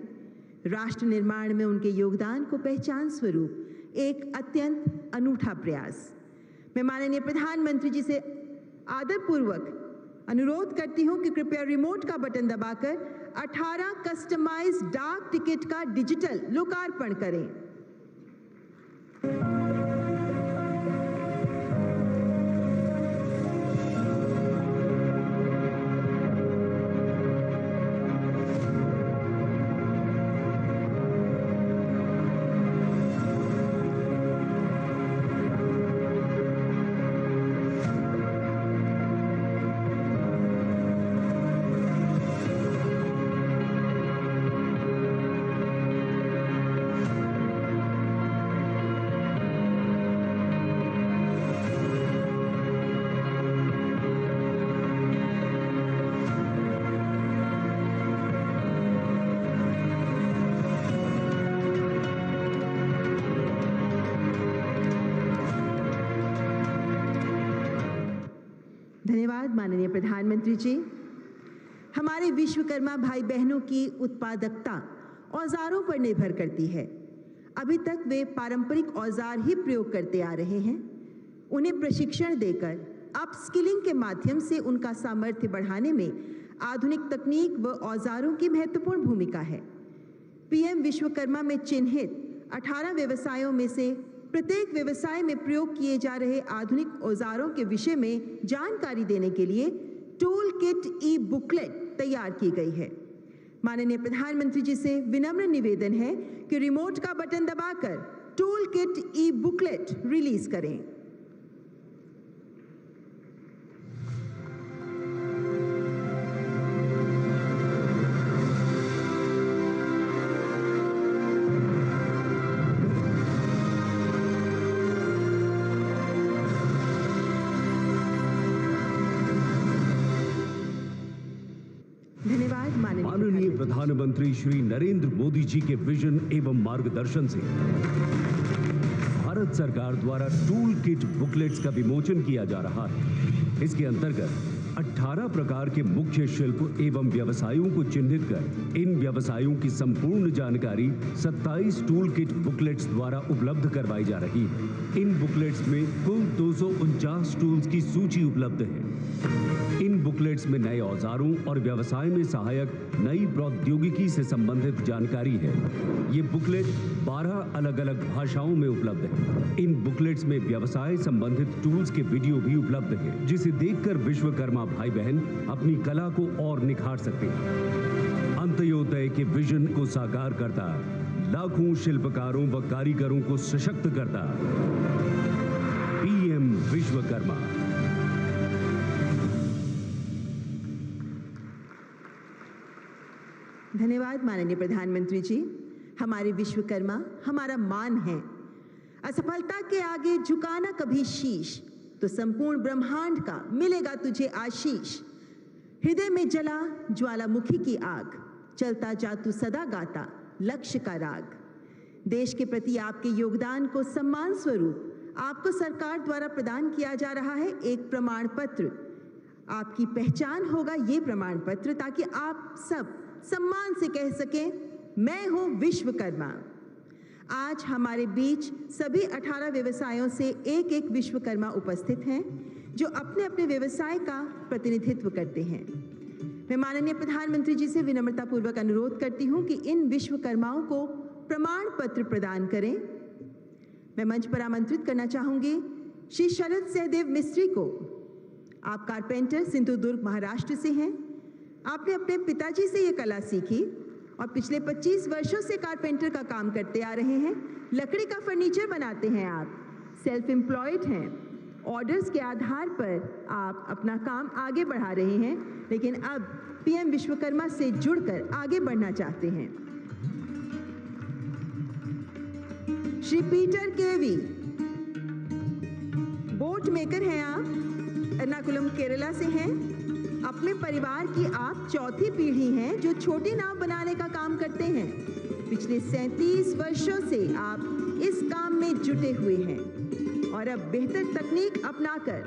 राष्ट्र निर्माण में उनके योगदान को पहचान स्वरूप एक अत्यंत अनूठा प्रयास। मैं माननीय प्रधानमंत्री जी से आदरपूर्वक अनुरोध करती हूं कि कृपया रिमोट का बटन दबाकर 18 कस्टमाइज्ड डाक टिकट का डिजिटल लोकार्पण करें। माननीय प्रधानमंत्री जी। हमारे विश्वकर्मा भाई बहनों की उत्पादकता औजारों पर निर्भर करती है। अभी तक वे पारंपरिक औजार ही प्रयोग करते आ रहे हैं। उन्हें प्रशिक्षण देकर अपस्किलिंग के माध्यम से उनका सामर्थ्य बढ़ाने में आधुनिक तकनीक व औजारों की महत्वपूर्ण भूमिका है। पीएम विश्वकर्मा में चिन्हित 18 व्यवसायों में से प्रत्येक व्यवसाय में प्रयोग किए जा रहे आधुनिक औजारों के विषय में जानकारी देने के लिए टूल किट ई बुकलेट तैयार की गई है। माननीय प्रधानमंत्री जी से विनम्र निवेदन है कि रिमोट का बटन दबाकर टूल किट ई बुकलेट रिलीज करें।
माननीय प्रधानमंत्री श्री नरेंद्र मोदी जी के विजन एवं मार्गदर्शन से भारत सरकार द्वारा टूल किट बुकलेट्स का विमोचन किया जा रहा है। इसके अंतर्गत 18 प्रकार के मुख्य शिल्प एवं व्यवसायों को चिन्हित कर इन व्यवसायों की संपूर्ण जानकारी 27 टूल किट बुकलेट्स द्वारा उपलब्ध करवाई जा रही है। इन बुकलेट्स में कुल 249 टूल्स की सूची उपलब्ध है। इन बुकलेट्स में नए औजारों और व्यवसाय में सहायक नई प्रौद्योगिकी से संबंधित जानकारी है। ये बुकलेट 12 अलग-अलग भाषाओं में उपलब्ध है। इन बुकलेट्स में व्यवसाय संबंधित टूल्स के वीडियो भी उपलब्ध है, जिसे देखकर विश्वकर्मा भाई बहन अपनी कला को और निखार सकते हैं। अंत्योदय के विजन को साकार करता, लाखों शिल्पकारों व कारीगरों को सशक्त करता पीएम विश्वकर्मा।
धन्यवाद माननीय प्रधानमंत्री जी। हमारे विश्वकर्मा हमारा मान है। असफलता के आगे झुकाना कभी शीश, तो संपूर्ण ब्रह्मांड का मिलेगा तुझे आशीष। हृदय में जला ज्वालामुखी की आग, चलता जा तू सदा गाता लक्ष्य का राग। देश के प्रति आपके योगदान को सम्मान स्वरूप आपको सरकार द्वारा प्रदान किया जा रहा है एक प्रमाण पत्र। आपकी पहचान होगा ये प्रमाण पत्र, ताकि आप सब सम्मान से कह सकें, मैं हूं विश्वकर्मा। आज हमारे बीच सभी 18 व्यवसायों से एक एक विश्वकर्मा उपस्थित हैं, जो अपने अपने व्यवसाय का प्रतिनिधित्व करते हैं। मैं माननीय प्रधानमंत्री जी से विनम्रतापूर्वक अनुरोध करती हूं कि इन विश्वकर्माओं को प्रमाण पत्र प्रदान करें। मैं मंच पर आमंत्रित करना चाहूंगी श्री शरद सहदेव मिस्त्री को। आप कारपेंटर सिंधुदुर्ग महाराष्ट्र से हैं। आपने अपने पिताजी से ये कला सीखी और पिछले 25 वर्षों से कारपेंटर का काम करते आ रहे हैं। लकड़ी का फर्नीचर बनाते हैं आप, सेल्फ एम्प्लॉयड हैं। ऑर्डर्स के आधार पर आप अपना काम आगे बढ़ा रहे हैं, लेकिन अब पीएम विश्वकर्मा से जुड़कर आगे बढ़ना चाहते हैं। श्री पीटर केवी, बोट मेकर हैं आप, एर्नाकुलम केरला से हैं। अपने परिवार की आप चौथी पीढ़ी हैं जो छोटी नाव बनाने का काम करते हैं। पिछले 37 वर्षों से आप इस काम में जुटे हुए हैं और अब बेहतर तकनीक अपनाकर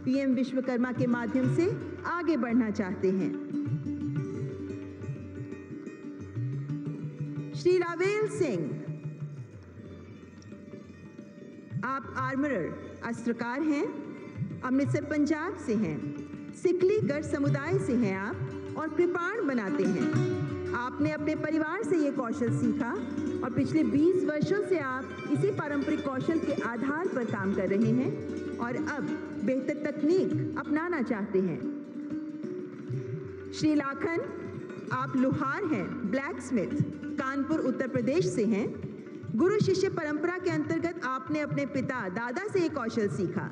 पीएम विश्वकर्मा के माध्यम से आगे बढ़ना चाहते हैं। श्री रावेल सिंह, आप आर्मरर अस्त्रकार हैं, अमृतसर पंजाब से हैं। सिकली गढ़ समुदाय से हैं आप और कृपाण बनाते हैं। आपने अपने परिवार से ये कौशल सीखा और पिछले 20 वर्षों से आप इसी पारंपरिक कौशल के आधार पर काम कर रहे हैं और अब बेहतर तकनीक अपनाना चाहते हैं। श्री लाखन, आप लोहार हैं, ब्लैक स्मिथ, कानपुर उत्तर प्रदेश से हैं। गुरु शिष्य परंपरा के अंतर्गत आपने अपने पिता दादा से ये कौशल सीखा।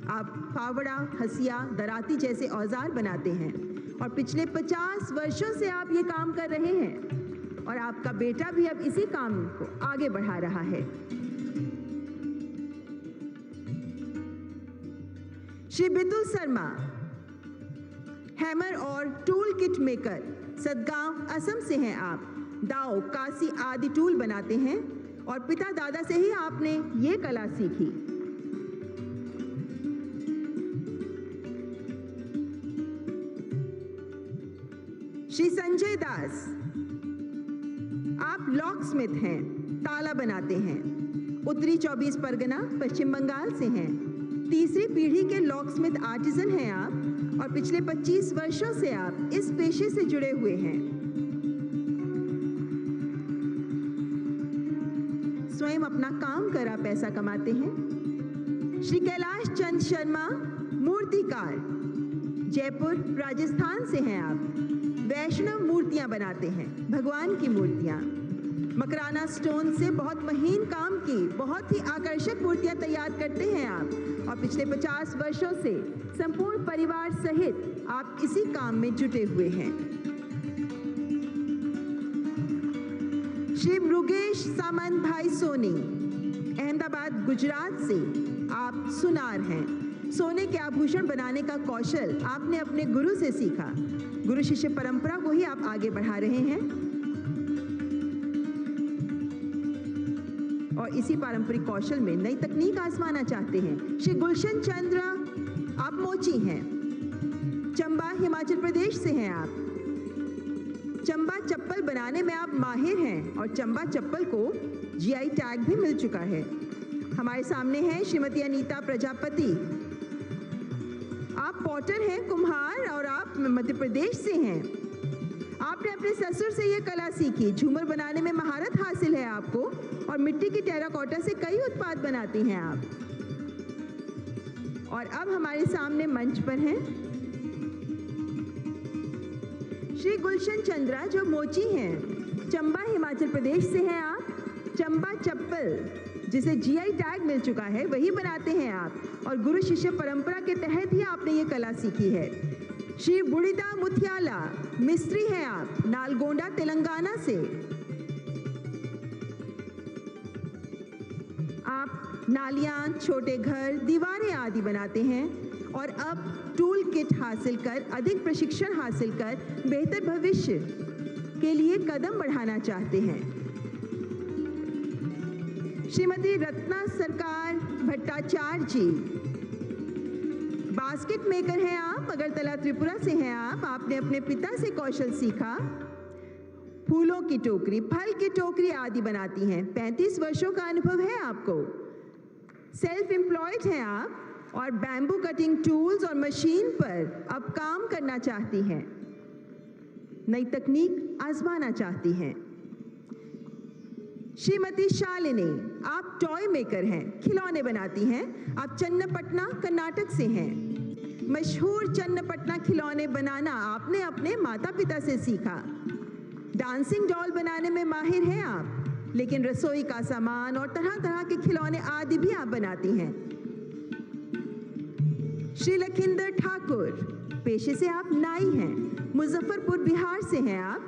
आप फावड़ा, हसिया, दराती जैसे औजार बनाते हैं और पिछले 50 वर्षों से आप ये काम कर रहे हैं और आपका बेटा भी अब इसी काम को आगे बढ़ा रहा है। श्री बितुल शर्मा, हैमर और टूल किट मेकर, सदगांव असम से हैं आप। दाव, कासी आदि टूल बनाते हैं और पिता दादा से ही आपने ये कला सीखी। श्री संजय दास, आप लॉक स्मिथ हैं, ताला बनाते हैं। उत्तरी 24 परगना पश्चिम बंगाल से हैं। तीसरी पीढ़ी के लॉक स्मिथ आर्टिजन हैं आप और पिछले 25 वर्षों से आप इस पेशे से जुड़े हुए हैं। स्वयं अपना काम कर आप पैसा कमाते हैं। श्री कैलाश चंद शर्मा, मूर्तिकार, जयपुर राजस्थान से हैं आप। वैष्णव मूर्तियां बनाते हैं, भगवान की मूर्तियां। मकराना स्टोन से बहुत महीन काम की बहुत ही आकर्षक मूर्तियां तैयार करते हैं आप और पिछले 50 वर्षों से संपूर्ण परिवार सहित आप इसी काम में जुटे हुए हैं। श्री मृगेश सामंत भाई सोनी, अहमदाबाद गुजरात से आप सुनार हैं। सोने के आभूषण बनाने का कौशल आपने अपने गुरु से सीखा। गुरु शिष्य परंपरा को ही आप आगे बढ़ा रहे हैं और इसी पारंपरिक कौशल में नई तकनीक आजमाना चाहते हैं। श्री गुलशन चंद्र, आप मोची हैं। चंबा हिमाचल प्रदेश से हैं आप। चंबा चप्पल बनाने में आप माहिर हैं और चंबा चप्पल को जीआई टैग भी मिल चुका है। हमारे सामने हैं श्रीमती अनीता प्रजापति, आप पॉटर हैं, कुम्हार और आप मध्य प्रदेश से हैं। आपने अपने ससुर से ये कला सीखी। झूमर बनाने में महारत हासिल है आपको और मिट्टी की टेराकोटा से कई उत्पाद बनाती हैं आप। और अब हमारे सामने मंच पर हैं श्री गुलशन चंद्रा, जो मोची हैं। चंबा हिमाचल प्रदेश से हैं आप। चंबा चप्पल जिसे जीआई टैग मिल चुका है वही बनाते हैं आप और गुरु शिष्य परंपरा के तहत ही आपने ये कला सीखी है। श्री बुड़िदा मुथियाला, मिस्त्री हैं आप, नालगोंडा तेलंगाना से। आप नालियां, छोटे घर, दीवारें आदि बनाते हैं और अब टूल किट हासिल कर, अधिक प्रशिक्षण हासिल कर बेहतर भविष्य के लिए कदम बढ़ाना चाहते हैं। श्रीमती रत्ना सरकार भट्टाचार्य जी, बास्केट मेकर हैं आप, अगरतला त्रिपुरा से हैं आप। आपने अपने पिता से कौशल सीखा। फूलों की टोकरी, फल की टोकरी आदि बनाती हैं। 35 वर्षों का अनुभव है आपको। सेल्फ एम्प्लॉयड हैं आप और बैम्बू कटिंग टूल्स और मशीन पर अब काम करना चाहती हैं, नई तकनीक आजमाना चाहती हैं। श्रीमती शालिनी, आप टॉय मेकर हैं, खिलौने बनाती हैं। आप चन्नपटना कर्नाटक से हैं। मशहूर चन्नपटना खिलौने बनाना आपने अपने माता पिता से सीखा। डांसिंग डॉल बनाने में माहिर हैं आप, लेकिन रसोई का सामान और तरह तरह के खिलौने आदि भी आप बनाती हैं। श्री लखिंदर ठाकुर, पेशे से आप नाई हैं। मुजफ्फरपुर बिहार से हैं आप।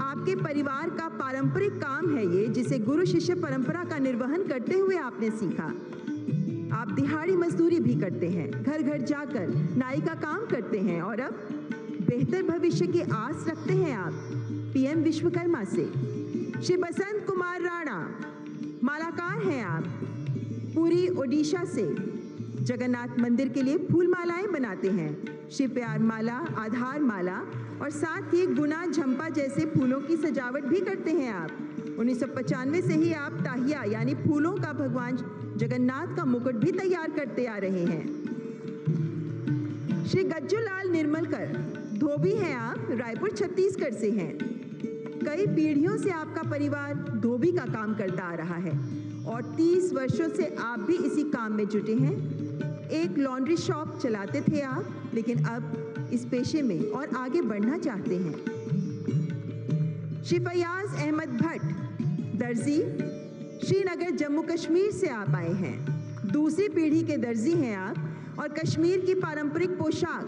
आपके परिवार का पारंपरिक काम है ये, जिसे गुरु शिष्य परंपरा का निर्वहन करते हुए आपने सीखा। आप दिहाड़ी मजदूरी भी करते हैं, घर घर जाकर नाई का काम करते हैं और अब बेहतर भविष्य की आस रखते हैं आप पीएम विश्वकर्मा से। श्री बसंत कुमार राणा, मालाकार हैं आप, पुरी ओडिशा से। जगन्नाथ मंदिर के लिए फूल मालाएं बनाते हैं। श्री प्यार माला, आधार माला और साथ ही गुना, झंपा जैसे फूलों की सजावट भी करते हैं आप। 1995 से ही आप ताहिया यानी फूलों का भगवान जगन्नाथ का मुकुट भी तैयार करते आ रहे हैं। श्री गज्जूलाल निर्मलकर, धोबी हैं आप, रायपुर छत्तीसगढ़ से हैं। कई पीढ़ियों से आपका परिवार धोबी का काम करता आ रहा है और 30 वर्षों से आप भी इसी काम में जुटे हैं। एक लॉन्ड्री शॉप चलाते थे आप, लेकिन अब इस पेशे में और आगे बढ़ना चाहते हैं। श्री फयाज अहमद भट्ट, दर्जी, श्रीनगर जम्मू कश्मीर से आप आए हैं। दूसरी पीढ़ी के दर्जी हैं आप और कश्मीर की पारंपरिक पोशाक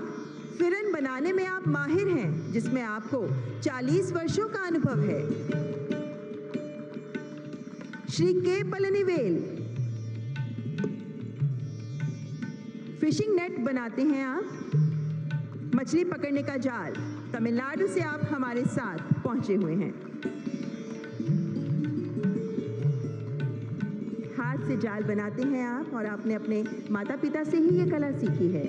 फिरन बनाने में आप माहिर हैं, जिसमें आपको 40 वर्षों का अनुभव है। श्री के पलनीवेल, फिशिंग नेट बनाते हैं आप। मछली पकड़ने का जाल, तमिलनाडु से आप हमारे साथ पहुंचे हुए हैं। हाथ से जाल बनाते हैं आप और आपने अपने माता पिता से ही ये कला सीखी है।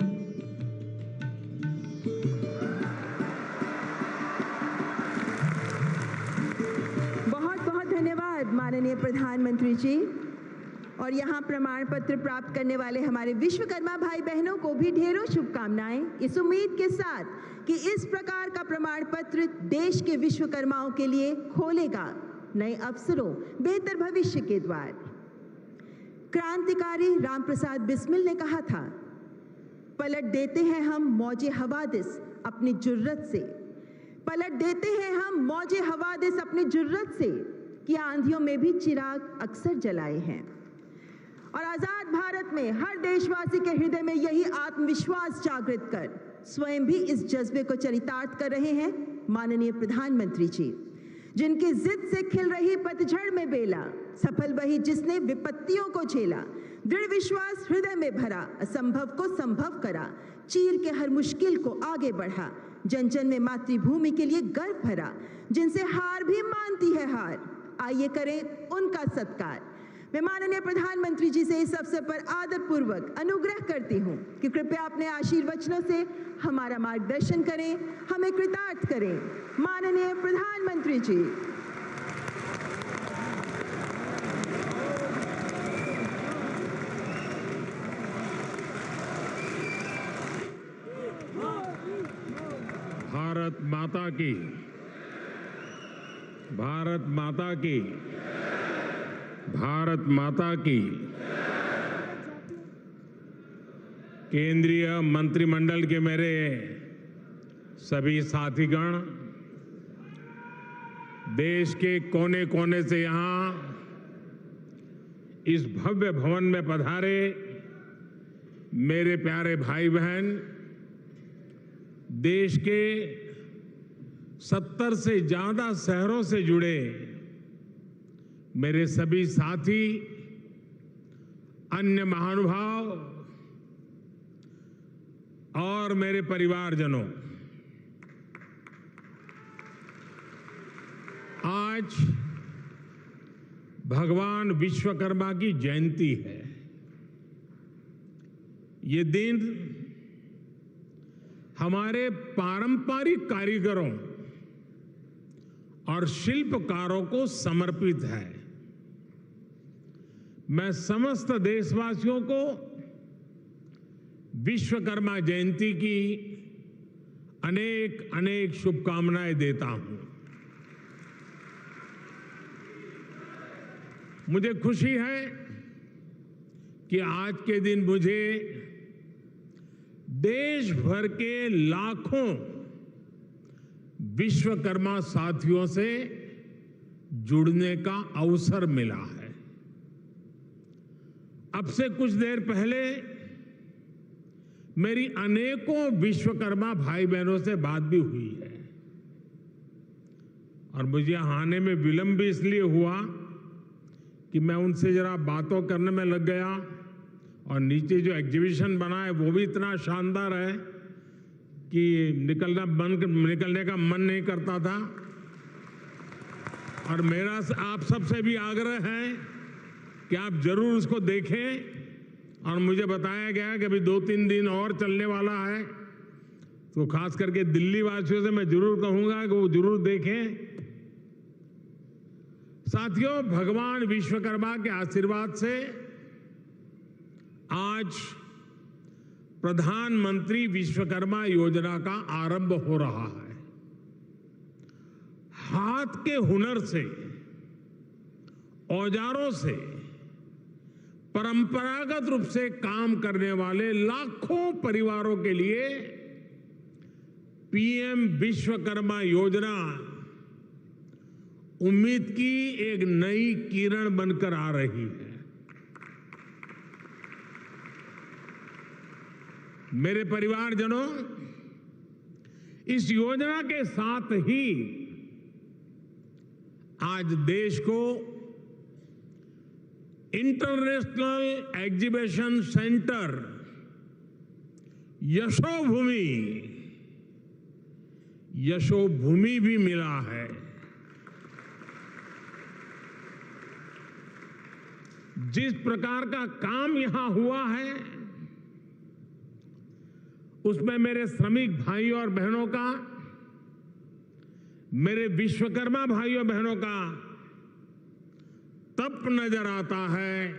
माननीय प्रधानमंत्री जी, और यहाँ प्रमाण पत्र प्राप्त करने वाले हमारे विश्वकर्मा भाई बहनों को भी ढेरों शुभकामनाएं, इस उम्मीद के साथ कि इस प्रकार का प्रमाण पत्र देश के विश्वकर्माओं के लिए खोलेगा नए अवसरों, बेहतर भविष्य के द्वार। क्रांतिकारी रामप्रसाद बिस्मिल ने कहा था, पलट देते हैं हम मौजे हवादिस अपनी जुर्रत से, पलट देते हैं हम मौजे हवादिस अपनी जुर्रत से, कि आंधियों में भी चिराग अक्सर जलाए हैं। और आजाद भारत में हर देशवासी के हृदय में यही आत्मविश्वास जागृत कर स्वयं भी इस जज्बे को चरितार्थ कर रहे हैं माननीय प्रधानमंत्री जी, जिनकी जिद से खिल रही पतझड़ में बेला, सफल वही जिसने विपत्तियों को झेला, दृढ़ विश्वास हृदय में भरा, असंभव को संभव करा, चीर के हर मुश्किल को आगे बढ़ा, जन जन में मातृभूमि के लिए गर्व भरा, जिनसे हार भी मानती है हार, आइए करें उनका सत्कार। मैं माननीय प्रधानमंत्री जी से इस अवसर पर आदरपूर्वक अनुग्रह करती हूं कि कृपया अपने आशीर्वचनों से हमारा मार्गदर्शन करें, हमें कृतार्थ करें। माननीय प्रधानमंत्री जी।
भारत माता की, भारत माता की, भारत माता की। केंद्रीय मंत्रिमंडल के मेरे सभी साथीगण, देश के कोने कोने से यहाँ इस भव्य भवन में पधारे मेरे प्यारे भाई बहन, देश के 70 से ज्यादा शहरों से जुड़े मेरे सभी साथी, अन्य महानुभाव और मेरे परिवारजनों, आज भगवान विश्वकर्मा की जयंती है। ये दिन हमारे पारंपरिक कारीगरों और शिल्पकारों को समर्पित है। मैं समस्त देशवासियों को विश्वकर्मा जयंती की अनेक अनेक शुभकामनाएं देता हूं। मुझे खुशी है कि आज के दिन मुझे देश भर के लाखों विश्वकर्मा साथियों से जुड़ने का अवसर मिला है। अब से कुछ देर पहले मेरी अनेकों विश्वकर्मा भाई बहनों से बात भी हुई है और मुझे आने में विलंब भी इसलिए हुआ कि मैं उनसे जरा बातों करने में लग गया और नीचे जो एग्जीबिशन बना है वो भी इतना शानदार है कि निकलने का मन नहीं करता था। और मेरा आप सबसे भी आग्रह है कि आप जरूर उसको देखें और मुझे बताया गया कि अभी 2-3 दिन और चलने वाला है, तो खास करके दिल्ली वासियों से मैं जरूर कहूंगा कि वो जरूर देखें। साथियों, भगवान विश्वकर्मा के आशीर्वाद से आज प्रधानमंत्री विश्वकर्मा योजना का आरंभ हो रहा है। हाथ के हुनर से, औजारों से, परंपरागत रूप से काम करने वाले लाखों परिवारों के लिए पीएम विश्वकर्मा योजना उम्मीद की एक नई किरण बनकर आ रही है। मेरे परिवारजनों, इस योजना के साथ ही आज देश को इंटरनेशनल एग्जीबिशन सेंटर यशोभूमि भी मिला है। जिस प्रकार का काम यहां हुआ है उसमें मेरे श्रमिक भाइयों और बहनों का, मेरे विश्वकर्मा भाइयों बहनों का तप नजर आता है,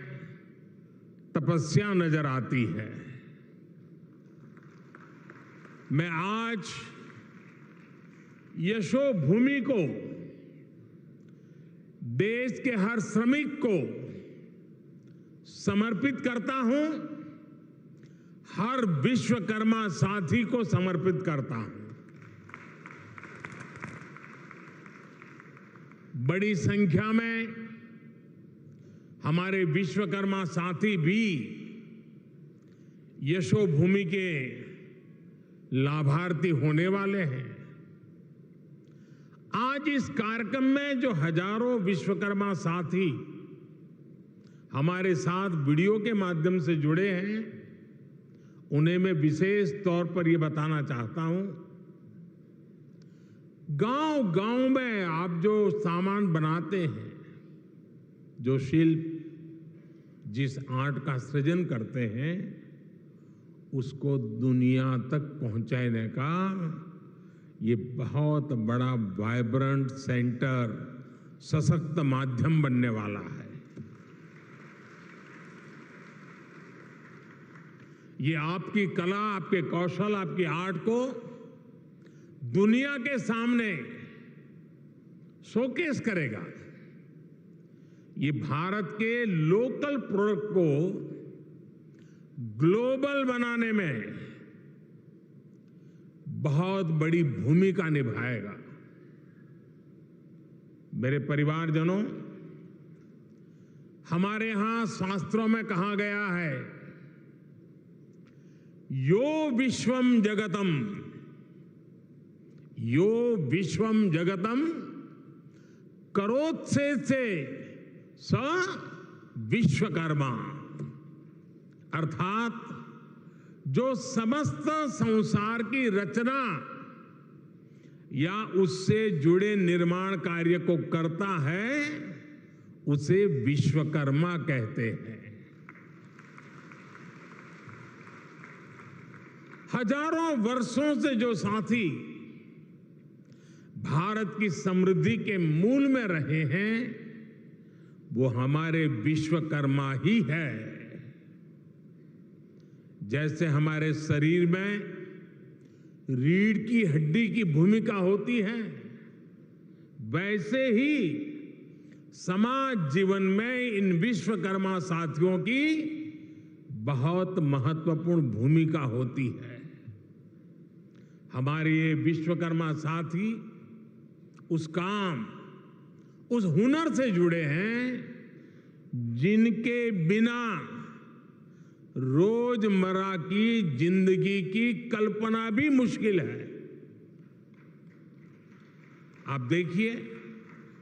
तपस्या नजर आती है। मैं आज यशोभूमि को, देश के हर श्रमिक को समर्पित करता हूं, हर विश्वकर्मा साथी को समर्पित करता हूं। बड़ी संख्या में हमारे विश्वकर्मा साथी भी यशोभूमि के लाभार्थी होने वाले हैं। आज इस कार्यक्रम में जो हजारों विश्वकर्मा साथी हमारे साथ वीडियो के माध्यम से जुड़े हैं, उन्हें मैं विशेष तौर पर यह बताना चाहता हूं, गांव-गांव में आप जो सामान बनाते हैं, जो शिल्प, जिस आर्ट का सृजन करते हैं, उसको दुनिया तक पहुंचाने का ये बहुत बड़ा वाइब्रेंट सेंटर, सशक्त माध्यम बनने वाला है। ये आपकी कला, आपके कौशल, आपकी आर्ट को दुनिया के सामने शोकेस करेगा। ये भारत के लोकल प्रोडक्ट को ग्लोबल बनाने में बहुत बड़ी भूमिका निभाएगा। मेरे परिवारजनों, हमारे यहां शास्त्रों में कहा गया है, यो विश्वम जगतम, यो विश्वम जगतम करोत्से से स विश्वकर्मा। अर्थात जो समस्त संसार की रचना या उससे जुड़े निर्माण कार्य को करता है, उसे विश्वकर्मा कहते हैं। हजारों वर्षों से जो साथी भारत की समृद्धि के मूल में रहे हैं, वो हमारे विश्वकर्मा ही है। जैसे हमारे शरीर में रीढ़ की हड्डी की भूमिका होती है, वैसे ही समाज जीवन में इन विश्वकर्मा साथियों की बहुत महत्वपूर्ण भूमिका होती है। हमारे ये विश्वकर्मा साथी उस काम, उस हुनर से जुड़े हैं जिनके बिना रोजमर्रा की जिंदगी की कल्पना भी मुश्किल है। आप देखिए,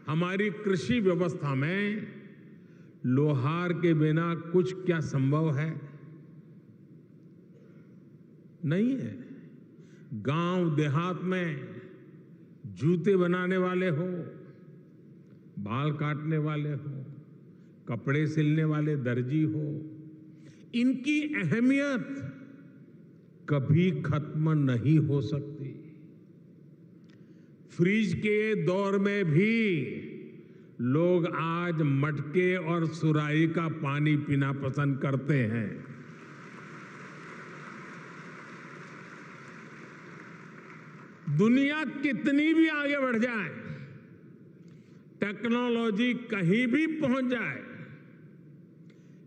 हमारी कृषि व्यवस्था में लोहार के बिना कुछ क्या संभव है? नहीं है। गांव देहात में जूते बनाने वाले हो, बाल काटने वाले हो, कपड़े सिलने वाले दर्जी हो, इनकी अहमियत कभी खत्म नहीं हो सकती। फ्रिज के दौर में भी लोग आज मटके और सुराही का पानी पीना पसंद करते हैं। दुनिया कितनी भी आगे बढ़ जाए, टेक्नोलॉजी कहीं भी पहुंच जाए,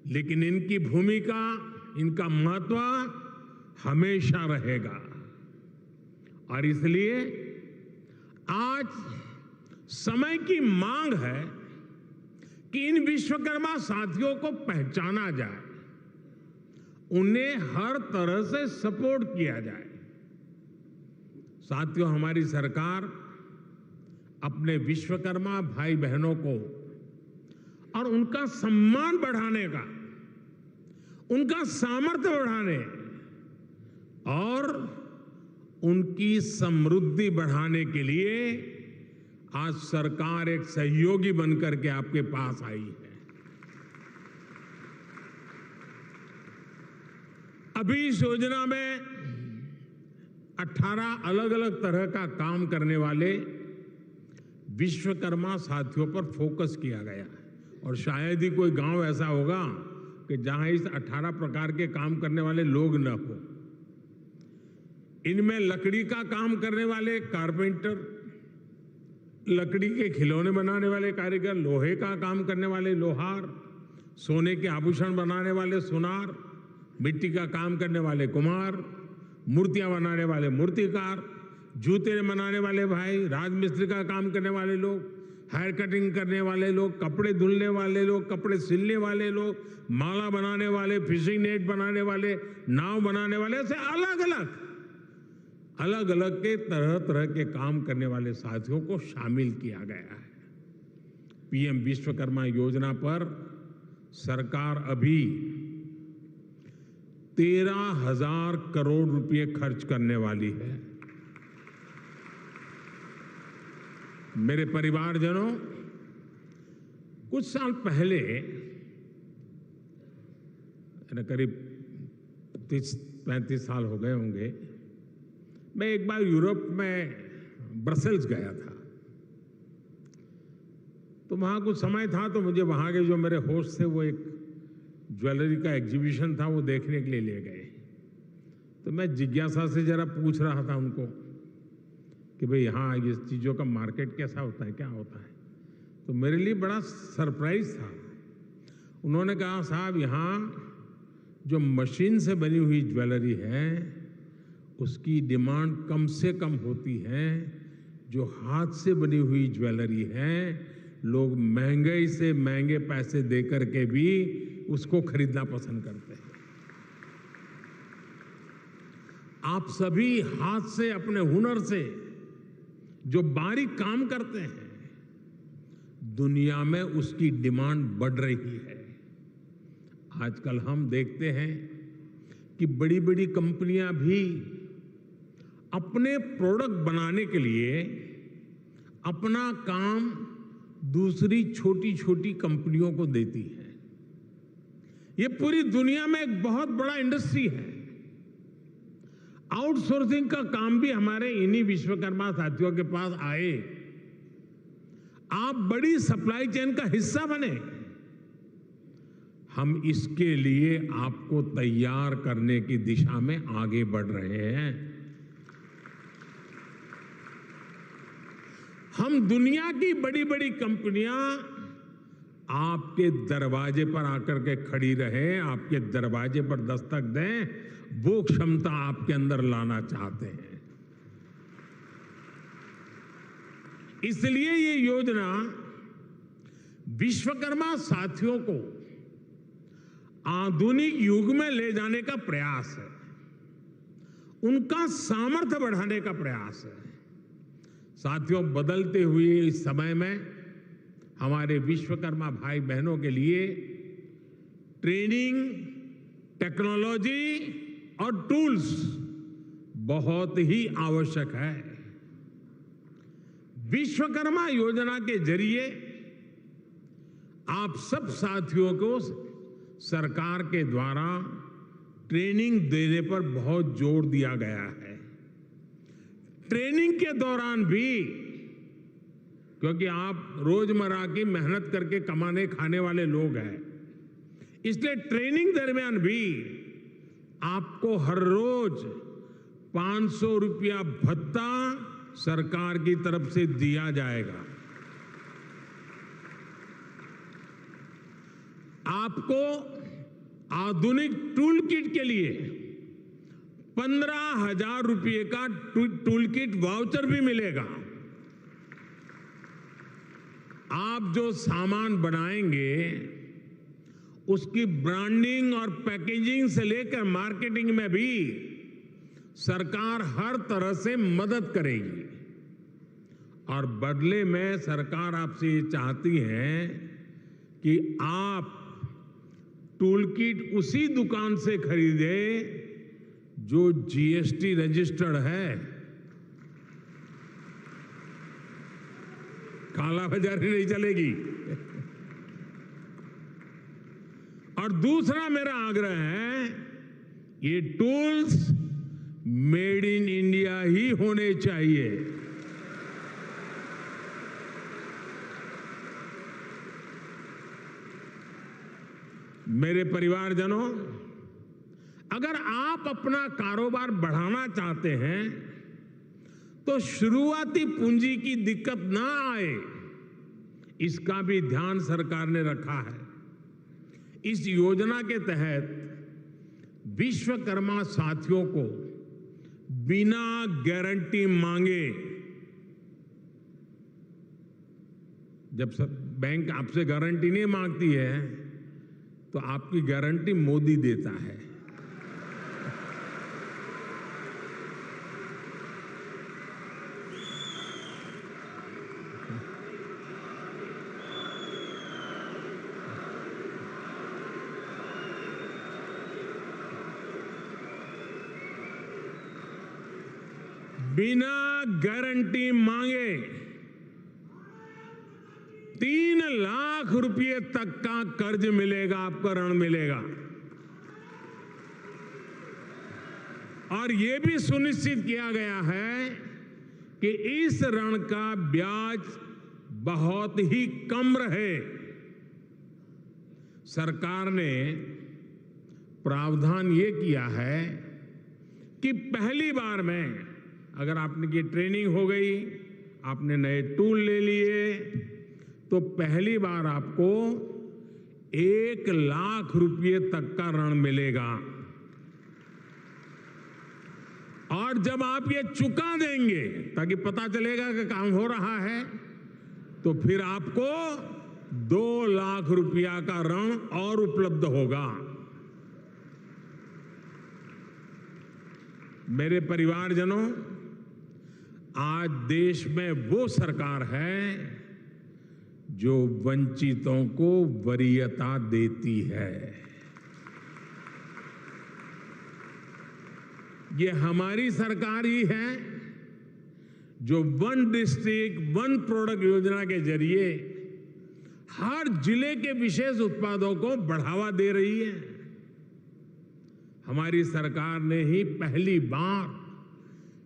लेकिन इनकी भूमिका, इनका महत्व हमेशा रहेगा। और इसलिए आज समय की मांग है कि इन विश्वकर्मा साथियों को पहचाना जाए, उन्हें हर तरह से सपोर्ट किया जाए। साथियों, हमारी सरकार अपने विश्वकर्मा भाई बहनों को और उनका सम्मान बढ़ाने का, उनका सामर्थ्य बढ़ाने और उनकी समृद्धि बढ़ाने के लिए आज सरकार एक सहयोगी बनकर के आपके पास आई है। अभी इस योजना में 18 अलग अलग तरह का काम करने वाले विश्वकर्मा साथियों पर फोकस किया गया है और शायद ही कोई गांव ऐसा होगा कि जहां इस 18 प्रकार के काम करने वाले लोग न हो। इनमें लकड़ी का काम करने वाले कारपेंटर, लकड़ी के खिलौने बनाने वाले कारीगर, लोहे का काम करने वाले लोहार, सोने के आभूषण बनाने वाले सुनार, मिट्टी का काम करने वाले कुम्हार, मूर्तियां बनाने वाले मूर्तिकार, जूते बनाने वाले भाई, राजमिस्त्री का काम करने वाले लोग, हेयर कटिंग करने वाले लोग, कपड़े धुलने वाले लोग, कपड़े सिलने वाले लोग, माला बनाने वाले, फिशिंग नेट बनाने वाले, नाव बनाने वाले, ऐसे अलग अलग के तरह तरह के काम करने वाले साथियों को शामिल किया गया है। पीएम विश्वकर्मा योजना पर सरकार अभी 13,000 करोड़ रुपए खर्च करने वाली है। मेरे परिवारजनों, कुछ साल पहले, करीब 30-35 साल हो गए होंगे, मैं एक बार यूरोप में ब्रसेल्स गया था। तो वहाँ कुछ समय था, तो मुझे वहाँ के जो मेरे होस्ट थे वो एक ज्वेलरी का एग्जीबिशन था, वो देखने के लिए ले गए। तो मैं जिज्ञासा से जरा पूछ रहा था उनको कि भाई यहाँ ये चीज़ों का मार्केट कैसा होता है, क्या होता है। तो मेरे लिए बड़ा सरप्राइज था। उन्होंने कहा, साहब यहाँ जो मशीन से बनी हुई ज्वेलरी है उसकी डिमांड कम से कम होती है, जो हाथ से बनी हुई ज्वेलरी है लोग महंगे से महंगे पैसे दे करके भी उसको खरीदना पसंद करते हैं। आप सभी हाथ से, अपने हुनर से जो बारीक काम करते हैं, दुनिया में उसकी डिमांड बढ़ रही है। आजकल हम देखते हैं कि बड़ी बड़ी कंपनियां भी अपने प्रोडक्ट बनाने के लिए अपना काम दूसरी छोटी छोटी कंपनियों को देती है। ये पूरी दुनिया में एक बहुत बड़ा इंडस्ट्री है। आउटसोर्सिंग का काम भी हमारे इन्हीं विश्वकर्मा साथियों के पास आए। आप बड़ी सप्लाई चेन का हिस्सा बने। हम इसके लिए आपको तैयार करने की दिशा में आगे बढ़ रहे हैं। हम दुनिया की बड़ी बड़ी कंपनियां आपके दरवाजे पर आकर के खड़ी रहे, आपके दरवाजे पर दस्तक दें, वो क्षमता आपके अंदर लाना चाहते हैं। इसलिए ये योजना विश्वकर्मा साथियों को आधुनिक युग में ले जाने का प्रयास है, उनका सामर्थ्य बढ़ाने का प्रयास है। साथियों, बदलते हुए इस समय में हमारे विश्वकर्मा भाई बहनों के लिए ट्रेनिंग, टेक्नोलॉजी और टूल्स बहुत ही आवश्यक है। विश्वकर्मा योजना के जरिए आप सब साथियों को सरकार के द्वारा ट्रेनिंग देने पर बहुत जोर दिया गया है। ट्रेनिंग के दौरान भी, क्योंकि आप रोजमर्रा की मेहनत करके कमाने खाने वाले लोग हैं, इसलिए ट्रेनिंग दरमियान भी आपको हर रोज 500 रुपया भत्ता सरकार की तरफ से दिया जाएगा। आपको आधुनिक टूल किट के लिए 15,000 रुपये का टूल किट वाउचर भी मिलेगा। आप जो सामान बनाएंगे उसकी ब्रांडिंग और पैकेजिंग से लेकर मार्केटिंग में भी सरकार हर तरह से मदद करेगी। और बदले में सरकार आपसे ये चाहती है कि आप टूल किट उसी दुकान से खरीदे जो जीएसटी रजिस्टर्ड है। काला बाजारी नहीं चलेगी। और दूसरा मेरा आग्रह है, ये टूल्स मेड इन इंडिया ही होने चाहिए। मेरे परिवारजनों, अगर आप अपना कारोबार बढ़ाना चाहते हैं तो शुरुआती पूंजी की दिक्कत ना आए, इसका भी ध्यान सरकार ने रखा है। इस योजना के तहत विश्वकर्मा साथियों को बिना गारंटी मांगे, जब सब बैंक आपसे गारंटी नहीं मांगती है तो आपकी गारंटी मोदी देता है। बिना गारंटी मांगे 3 लाख रुपए तक का कर्ज मिलेगा, आपको ऋण मिलेगा। और यह भी सुनिश्चित किया गया है कि इस ऋण का ब्याज बहुत ही कम रहे। सरकार ने प्रावधान ये किया है कि पहली बार में अगर आपने की ट्रेनिंग हो गई, आपने नए टूल ले लिए, तो पहली बार आपको 1 लाख रुपए तक का ऋण मिलेगा। और जब आप ये चुका देंगे ताकि पता चलेगा कि काम हो रहा है, तो फिर आपको 2 लाख रुपया का ऋण और उपलब्ध होगा। मेरे परिवारजनों, आज देश में वो सरकार है जो वंचितों को वरीयता देती है। ये हमारी सरकार ही है जो 1 डिस्ट्रिक्ट 1 प्रोडक्ट योजना के जरिए हर जिले के विशेष उत्पादों को बढ़ावा दे रही है। हमारी सरकार ने ही पहली बार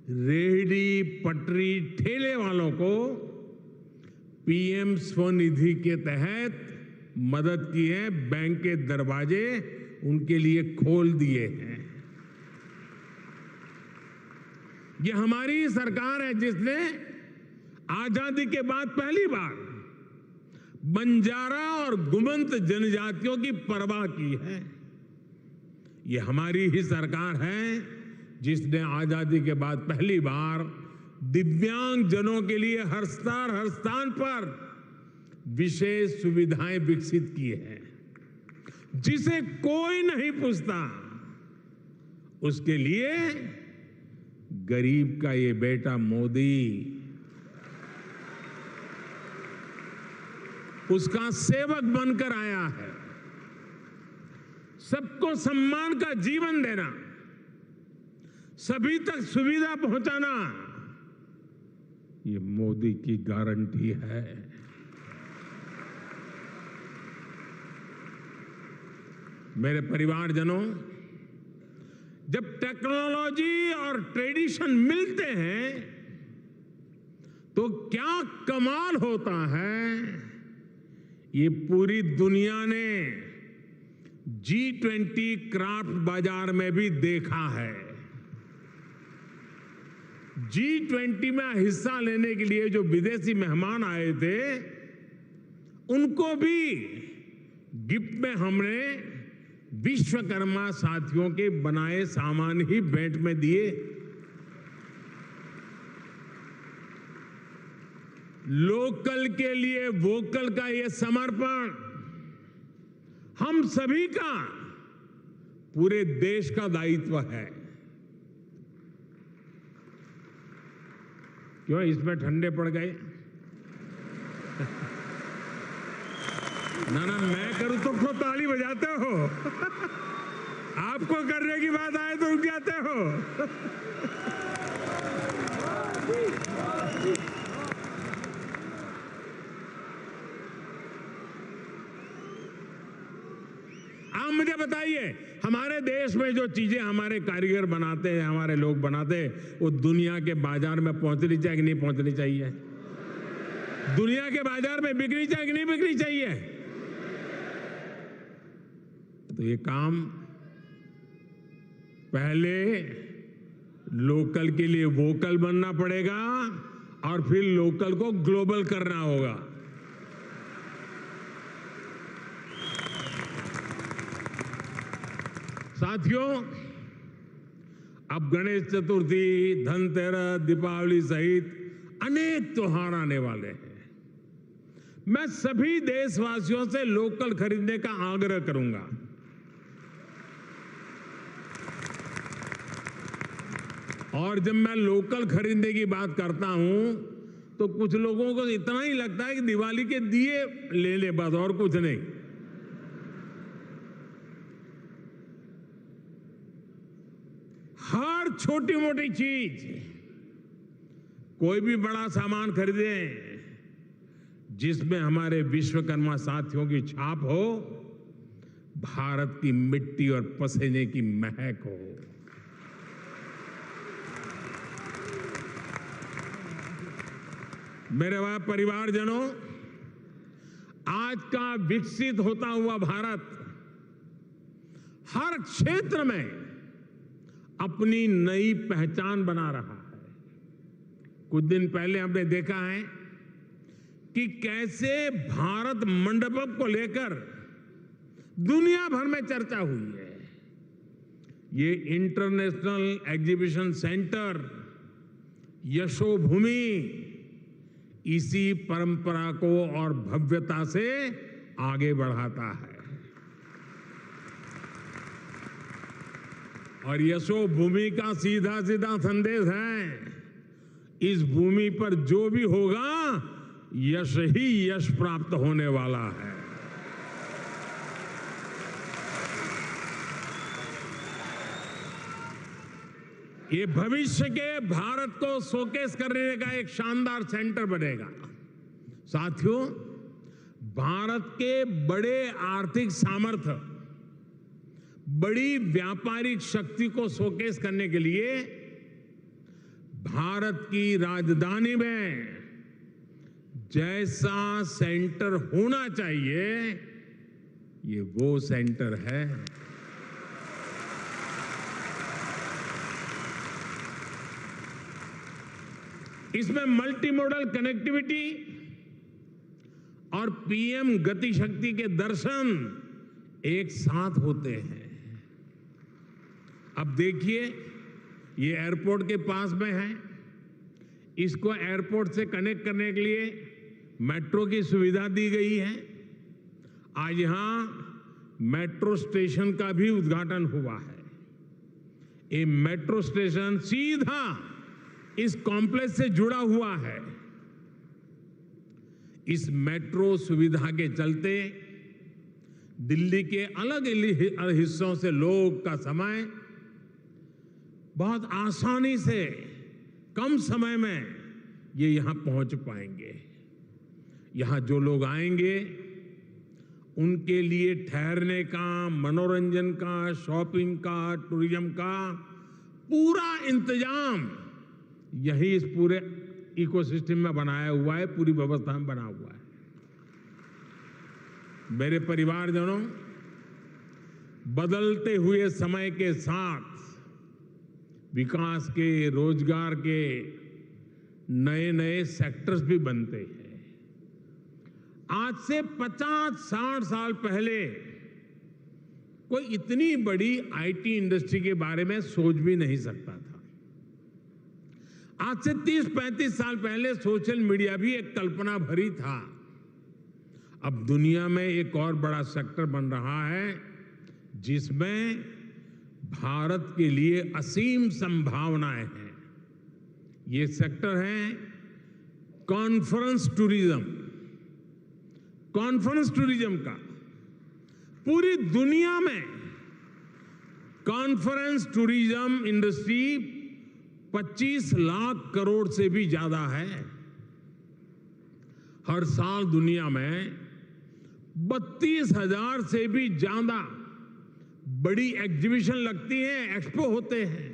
रेहड़ी, पटरी, ठेले वालों को पीएम स्वनिधि के तहत मदद की है। बैंक के दरवाजे उनके लिए खोल दिए हैं। ये हमारी सरकार है जिसने आजादी के बाद पहली बार बंजारा और गुमंत जनजातियों की परवाह की है। ये हमारी ही सरकार है जिसने आजादी के बाद पहली बार दिव्यांग जनों के लिए हर स्थान पर विशेष सुविधाएं विकसित की है। जिसे कोई नहीं पूछता, उसके लिए गरीब का ये बेटा मोदी उसका सेवक बनकर आया है। सबको सम्मान का जीवन देना, सभी तक सुविधा पहुंचाना, ये मोदी की गारंटी है। मेरे परिवारजनों, जब टेक्नोलॉजी और ट्रेडिशन मिलते हैं तो क्या कमाल होता है, ये पूरी दुनिया ने G20 क्राफ्ट बाजार में भी देखा है। G20 में हिस्सा लेने के लिए जो विदेशी मेहमान आए थे, उनको भी गिफ्ट में हमने विश्वकर्मा साथियों के बनाए सामान ही भेंट में दिए। लोकल के लिए वोकल का ये समर्पण हम सभी का, पूरे देश का दायित्व है। क्यों इसमें ठंडे पड़ गए? ना मैं करूं तो ताली बजाते हो, आपको करने की बात आए तो रुक जाते हो। आप मुझे बताइए, हमारे देश में जो चीजें हमारे कारीगर बनाते हैं, हमारे लोग बनाते हैं, वो दुनिया के बाजार में पहुंचनी चाहिए कि नहीं पहुंचनी चाहिए? दुनिया के बाजार में बिकनी चाहिए कि नहीं बिकनी चाहिए? तो ये काम पहले लोकल के लिए वोकल बनना पड़ेगा और फिर लोकल को ग्लोबल करना होगा। साथियों, अब गणेश चतुर्थी, धनतेरस, दीपावली सहित अनेक त्योहार आने वाले हैं। मैं सभी देशवासियों से लोकल खरीदने का आग्रह करूंगा। और जब मैं लोकल खरीदने की बात करता हूं तो कुछ लोगों को इतना ही लगता है कि दिवाली के दिए ले ले बस, और कुछ नहीं। हर छोटी मोटी चीज, कोई भी बड़ा सामान खरीदें जिसमें हमारे विश्वकर्मा साथियों की छाप हो, भारत की मिट्टी और पसीने की महक हो। मेरे परिवारजनों, आज का विकसित होता हुआ भारत हर क्षेत्र में अपनी नई पहचान बना रहा है। कुछ दिन पहले हमने देखा है कि कैसे भारत मंडपम को लेकर दुनिया भर में चर्चा हुई है। ये इंटरनेशनल एग्जीबिशन सेंटर यशोभूमि इसी परंपरा को और भव्यता से आगे बढ़ाता है। और यशोभूमि का सीधा सीधा संदेश है, इस भूमि पर जो भी होगा यश ही यश प्राप्त होने वाला है। ये भविष्य के भारत को शोकेस करने का एक शानदार सेंटर बनेगा। साथियों, भारत के बड़े आर्थिक सामर्थ्य, बड़ी व्यापारिक शक्ति को शोकेस करने के लिए भारत की राजधानी में जैसा सेंटर होना चाहिए, ये वो सेंटर है। इसमें मल्टी मॉडल कनेक्टिविटी और पीएम गति शक्ति के दर्शन एक साथ होते हैं। अब देखिए, ये एयरपोर्ट के पास में है, इसको एयरपोर्ट से कनेक्ट करने के लिए मेट्रो की सुविधा दी गई है। आज यहां मेट्रो स्टेशन का भी उद्घाटन हुआ है। ये मेट्रो स्टेशन सीधा इस कॉम्प्लेक्स से जुड़ा हुआ है। इस मेट्रो सुविधा के चलते दिल्ली के अलग अलग हिस्सों से लोग का समय बहुत आसानी से कम समय में ये यहां पहुंच पाएंगे। यहां जो लोग आएंगे उनके लिए ठहरने का, मनोरंजन का, शॉपिंग का, टूरिज्म का पूरा इंतजाम यही इस पूरे इकोसिस्टम में बनाया हुआ है, पूरी व्यवस्था में बना हुआ है। मेरे परिवारजनों, बदलते हुए समय के साथ विकास के, रोजगार के नए नए सेक्टर्स भी बनते हैं। आज से 50-60 साल पहले कोई इतनी बड़ी आईटी इंडस्ट्री के बारे में सोच भी नहीं सकता था। आज से 30-35 साल पहले सोशल मीडिया भी एक कल्पना भरी था। अब दुनिया में एक और बड़ा सेक्टर बन रहा है जिसमें भारत के लिए असीम संभावनाएं हैं। ये सेक्टर है कॉन्फ्रेंस टूरिज्म। कॉन्फ्रेंस टूरिज्म का पूरी दुनिया में conference tourism industry 25 lakh crore से भी ज्यादा है। हर साल दुनिया में 32,000 से भी ज्यादा बड़ी एग्जीबिशन लगती है, एक्सपो होते हैं।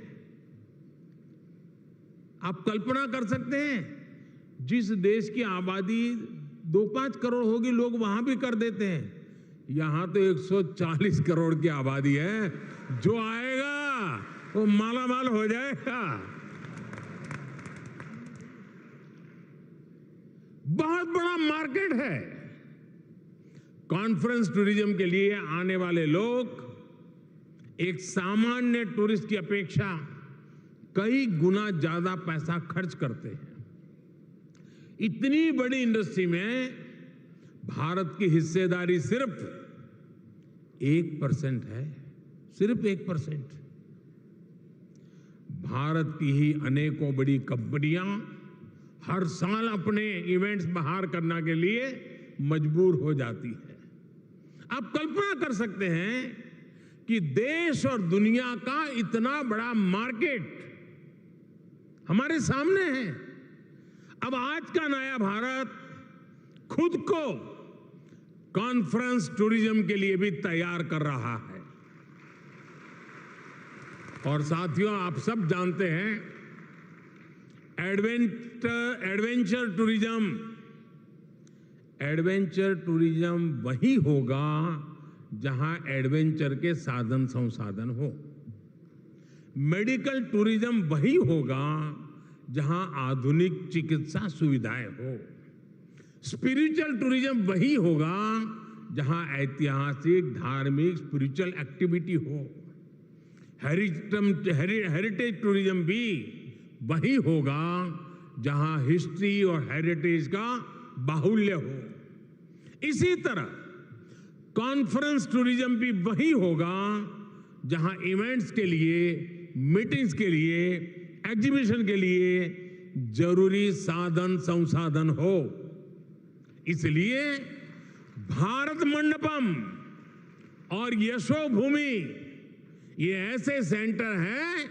आप कल्पना कर सकते हैं, जिस देश की आबादी 2-5 करोड़ होगी, लोग वहां भी कर देते हैं। यहां तो 140 करोड़ की आबादी है, जो आएगा वो मालामाल हो जाएगा। बहुत बड़ा मार्केट है। कॉन्फ्रेंस टूरिज्म के लिए आने वाले लोग एक सामान्य टूरिस्ट की अपेक्षा कई गुना ज्यादा पैसा खर्च करते हैं। इतनी बड़ी इंडस्ट्री में भारत की हिस्सेदारी सिर्फ 1% है, सिर्फ 1%। भारत की ही अनेकों बड़ी कंपनियां हर साल अपने इवेंट्स बाहर करने के लिए मजबूर हो जाती है। आप कल्पना कर सकते हैं कि देश और दुनिया का इतना बड़ा मार्केट हमारे सामने है। अब आज का नया भारत खुद को कॉन्फ्रेंस टूरिज्म के लिए भी तैयार कर रहा है। और साथियों, आप सब जानते हैं, एडवेंचर टूरिज्म वही होगा जहां एडवेंचर के साधन संसाधन हो। मेडिकल टूरिज्म वही होगा जहां आधुनिक चिकित्सा सुविधाएं हो। स्पिरिचुअल टूरिज्म वही होगा जहां ऐतिहासिक, धार्मिक, स्पिरिचुअल एक्टिविटी हो। हेरिटेज टूरिज्म भी वही होगा जहां हिस्ट्री और हेरिटेज का बाहुल्य हो। इसी तरह कॉन्फ्रेंस टूरिज्म भी वही होगा जहां इवेंट्स के लिए, मीटिंग्स के लिए, एग्जीबिशन के लिए जरूरी साधन संसाधन हो। इसलिए भारत मंडपम और यशोभूमि ये ऐसे सेंटर हैं,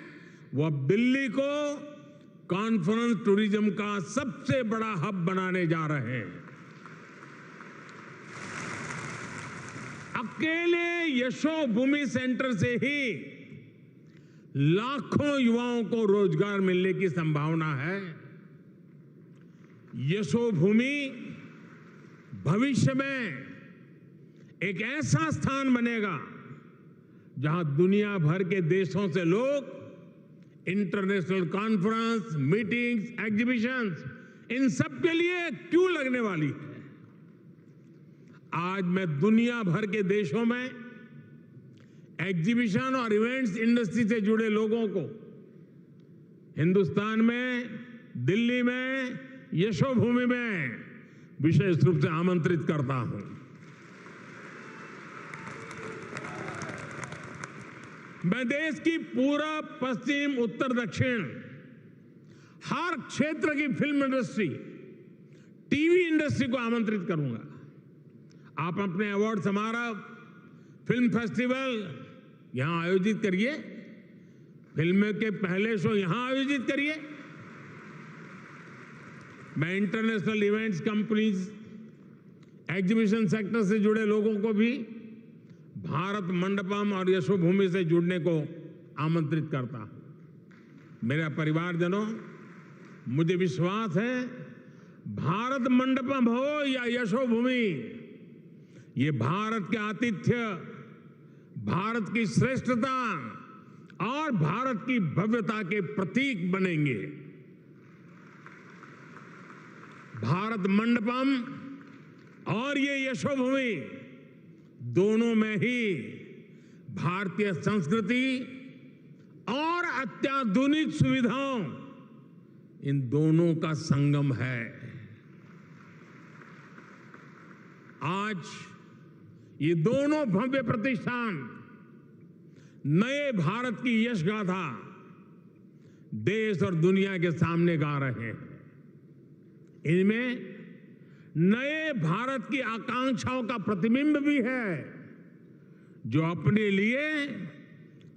वो अब दिल्ली को कॉन्फ्रेंस टूरिज्म का सबसे बड़ा हब बनाने जा रहे हैं। अकेले यशोभूमि सेंटर से ही लाखों युवाओं को रोजगार मिलने की संभावना है। यशोभूमि भविष्य में एक ऐसा स्थान बनेगा जहां दुनिया भर के देशों से लोग इंटरनेशनल कॉन्फ्रेंस, मीटिंग्स, एग्जीबिशंस, इन सब के लिए क्यों लगने वाली है। आज मैं दुनिया भर के देशों में एग्जीबिशन और इवेंट्स इंडस्ट्री से जुड़े लोगों को हिंदुस्तान में, दिल्ली में, यशोभूमि में विशेष रूप से आमंत्रित करता हूं। मैं देश की पूरब, पश्चिम, उत्तर, दक्षिण हर क्षेत्र की फिल्म इंडस्ट्री, टीवी इंडस्ट्री को आमंत्रित करूंगा। आप अपने अवार्ड समारोह, फिल्म फेस्टिवल यहां आयोजित करिए, फिल्म के पहले शो यहां आयोजित करिए। मैं international events companies, exhibition sector से जुड़े लोगों को भी भारत मंडपम और यशोभूमि से जुड़ने को आमंत्रित करता हूं। मेरा परिवारजनों, मुझे विश्वास है, भारत मंडपम हो या यशोभूमि, ये भारत के आतिथ्य, भारत की श्रेष्ठता और भारत की भव्यता के प्रतीक बनेंगे। भारत मंडपम और ये यशोभूमि दोनों में ही भारतीय संस्कृति और अत्याधुनिक सुविधाओं, इन दोनों का संगम है। आज ये दोनों भव्य प्रतिष्ठान नए भारत की यश गाथा देश और दुनिया के सामने गा रहे हैं। इनमें नए भारत की आकांक्षाओं का प्रतिबिंब भी है, जो अपने लिए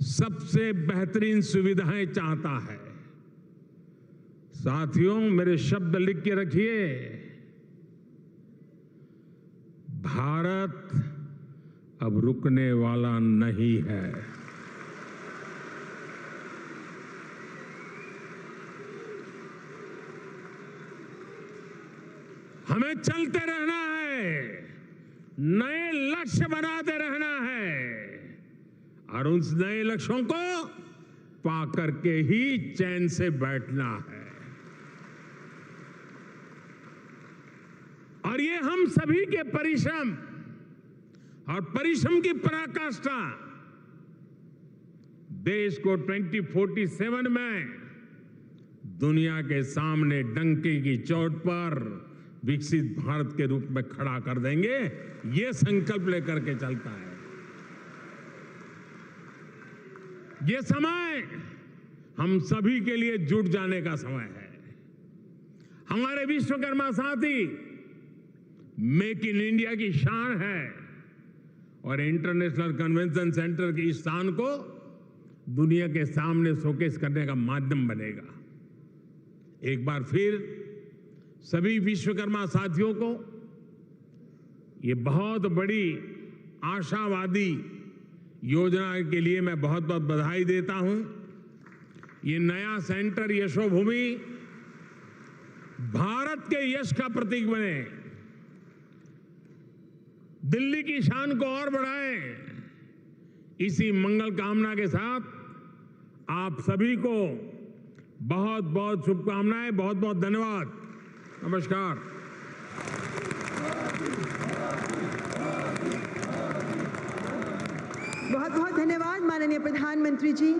सबसे बेहतरीन सुविधाएं चाहता है। साथियों, मेरे शब्द लिख के रखिए, भारत अब रुकने वाला नहीं है। हमें चलते रहना है, नए लक्ष्य बनाते रहना है और उन नए लक्ष्यों को पा करके ही चैन से बैठना है। और ये हम सभी के परिश्रम और परिश्रम की पराकाष्ठा देश को 2047 में दुनिया के सामने डंके की चोट पर विकसित भारत के रूप में खड़ा कर देंगे, ये संकल्प लेकर के चलता है। ये समय हम सभी के लिए जुट जाने का समय है। हमारे विश्वकर्मा साथी मेक इन इंडिया की शान है और इंटरनेशनल कन्वेंशन सेंटर की इस शान को दुनिया के सामने शोकेस करने का माध्यम बनेगा। एक बार फिर सभी विश्वकर्मा साथियों को ये बहुत बड़ी आशावादी योजना के लिए मैं बहुत बहुत बधाई देता हूं। ये नया सेंटर यशोभूमि भारत के यश का प्रतीक बने, दिल्ली की शान को और बढ़ाए। इसी मंगल कामना के साथ आप सभी को बहुत बहुत शुभकामनाएं, बहुत बहुत धन्यवाद। नमस्कार।
बहुत बहुत धन्यवाद माननीय प्रधानमंत्री जी,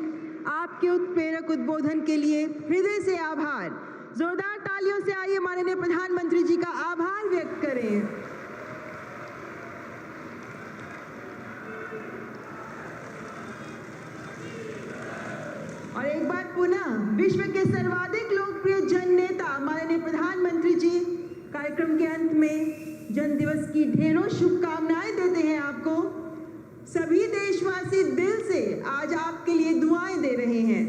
आपके उत्प्रेरक उद्बोधन के लिए हृदय से आभार। जोरदार तालियों से आइए माननीय प्रधानमंत्री जी का आभार व्यक्त करें। और एक बार पुनः विश्व के सर्वाधिक लोकप्रिय जन नेता माननीय प्रधानमंत्री जी कार्यक्रम के अंत में जन दिवस की ढेरों शुभकामनाएं देते हैं आपको। सभी देशवासी दिल से आज आपके लिए दुआएं दे रहे हैं।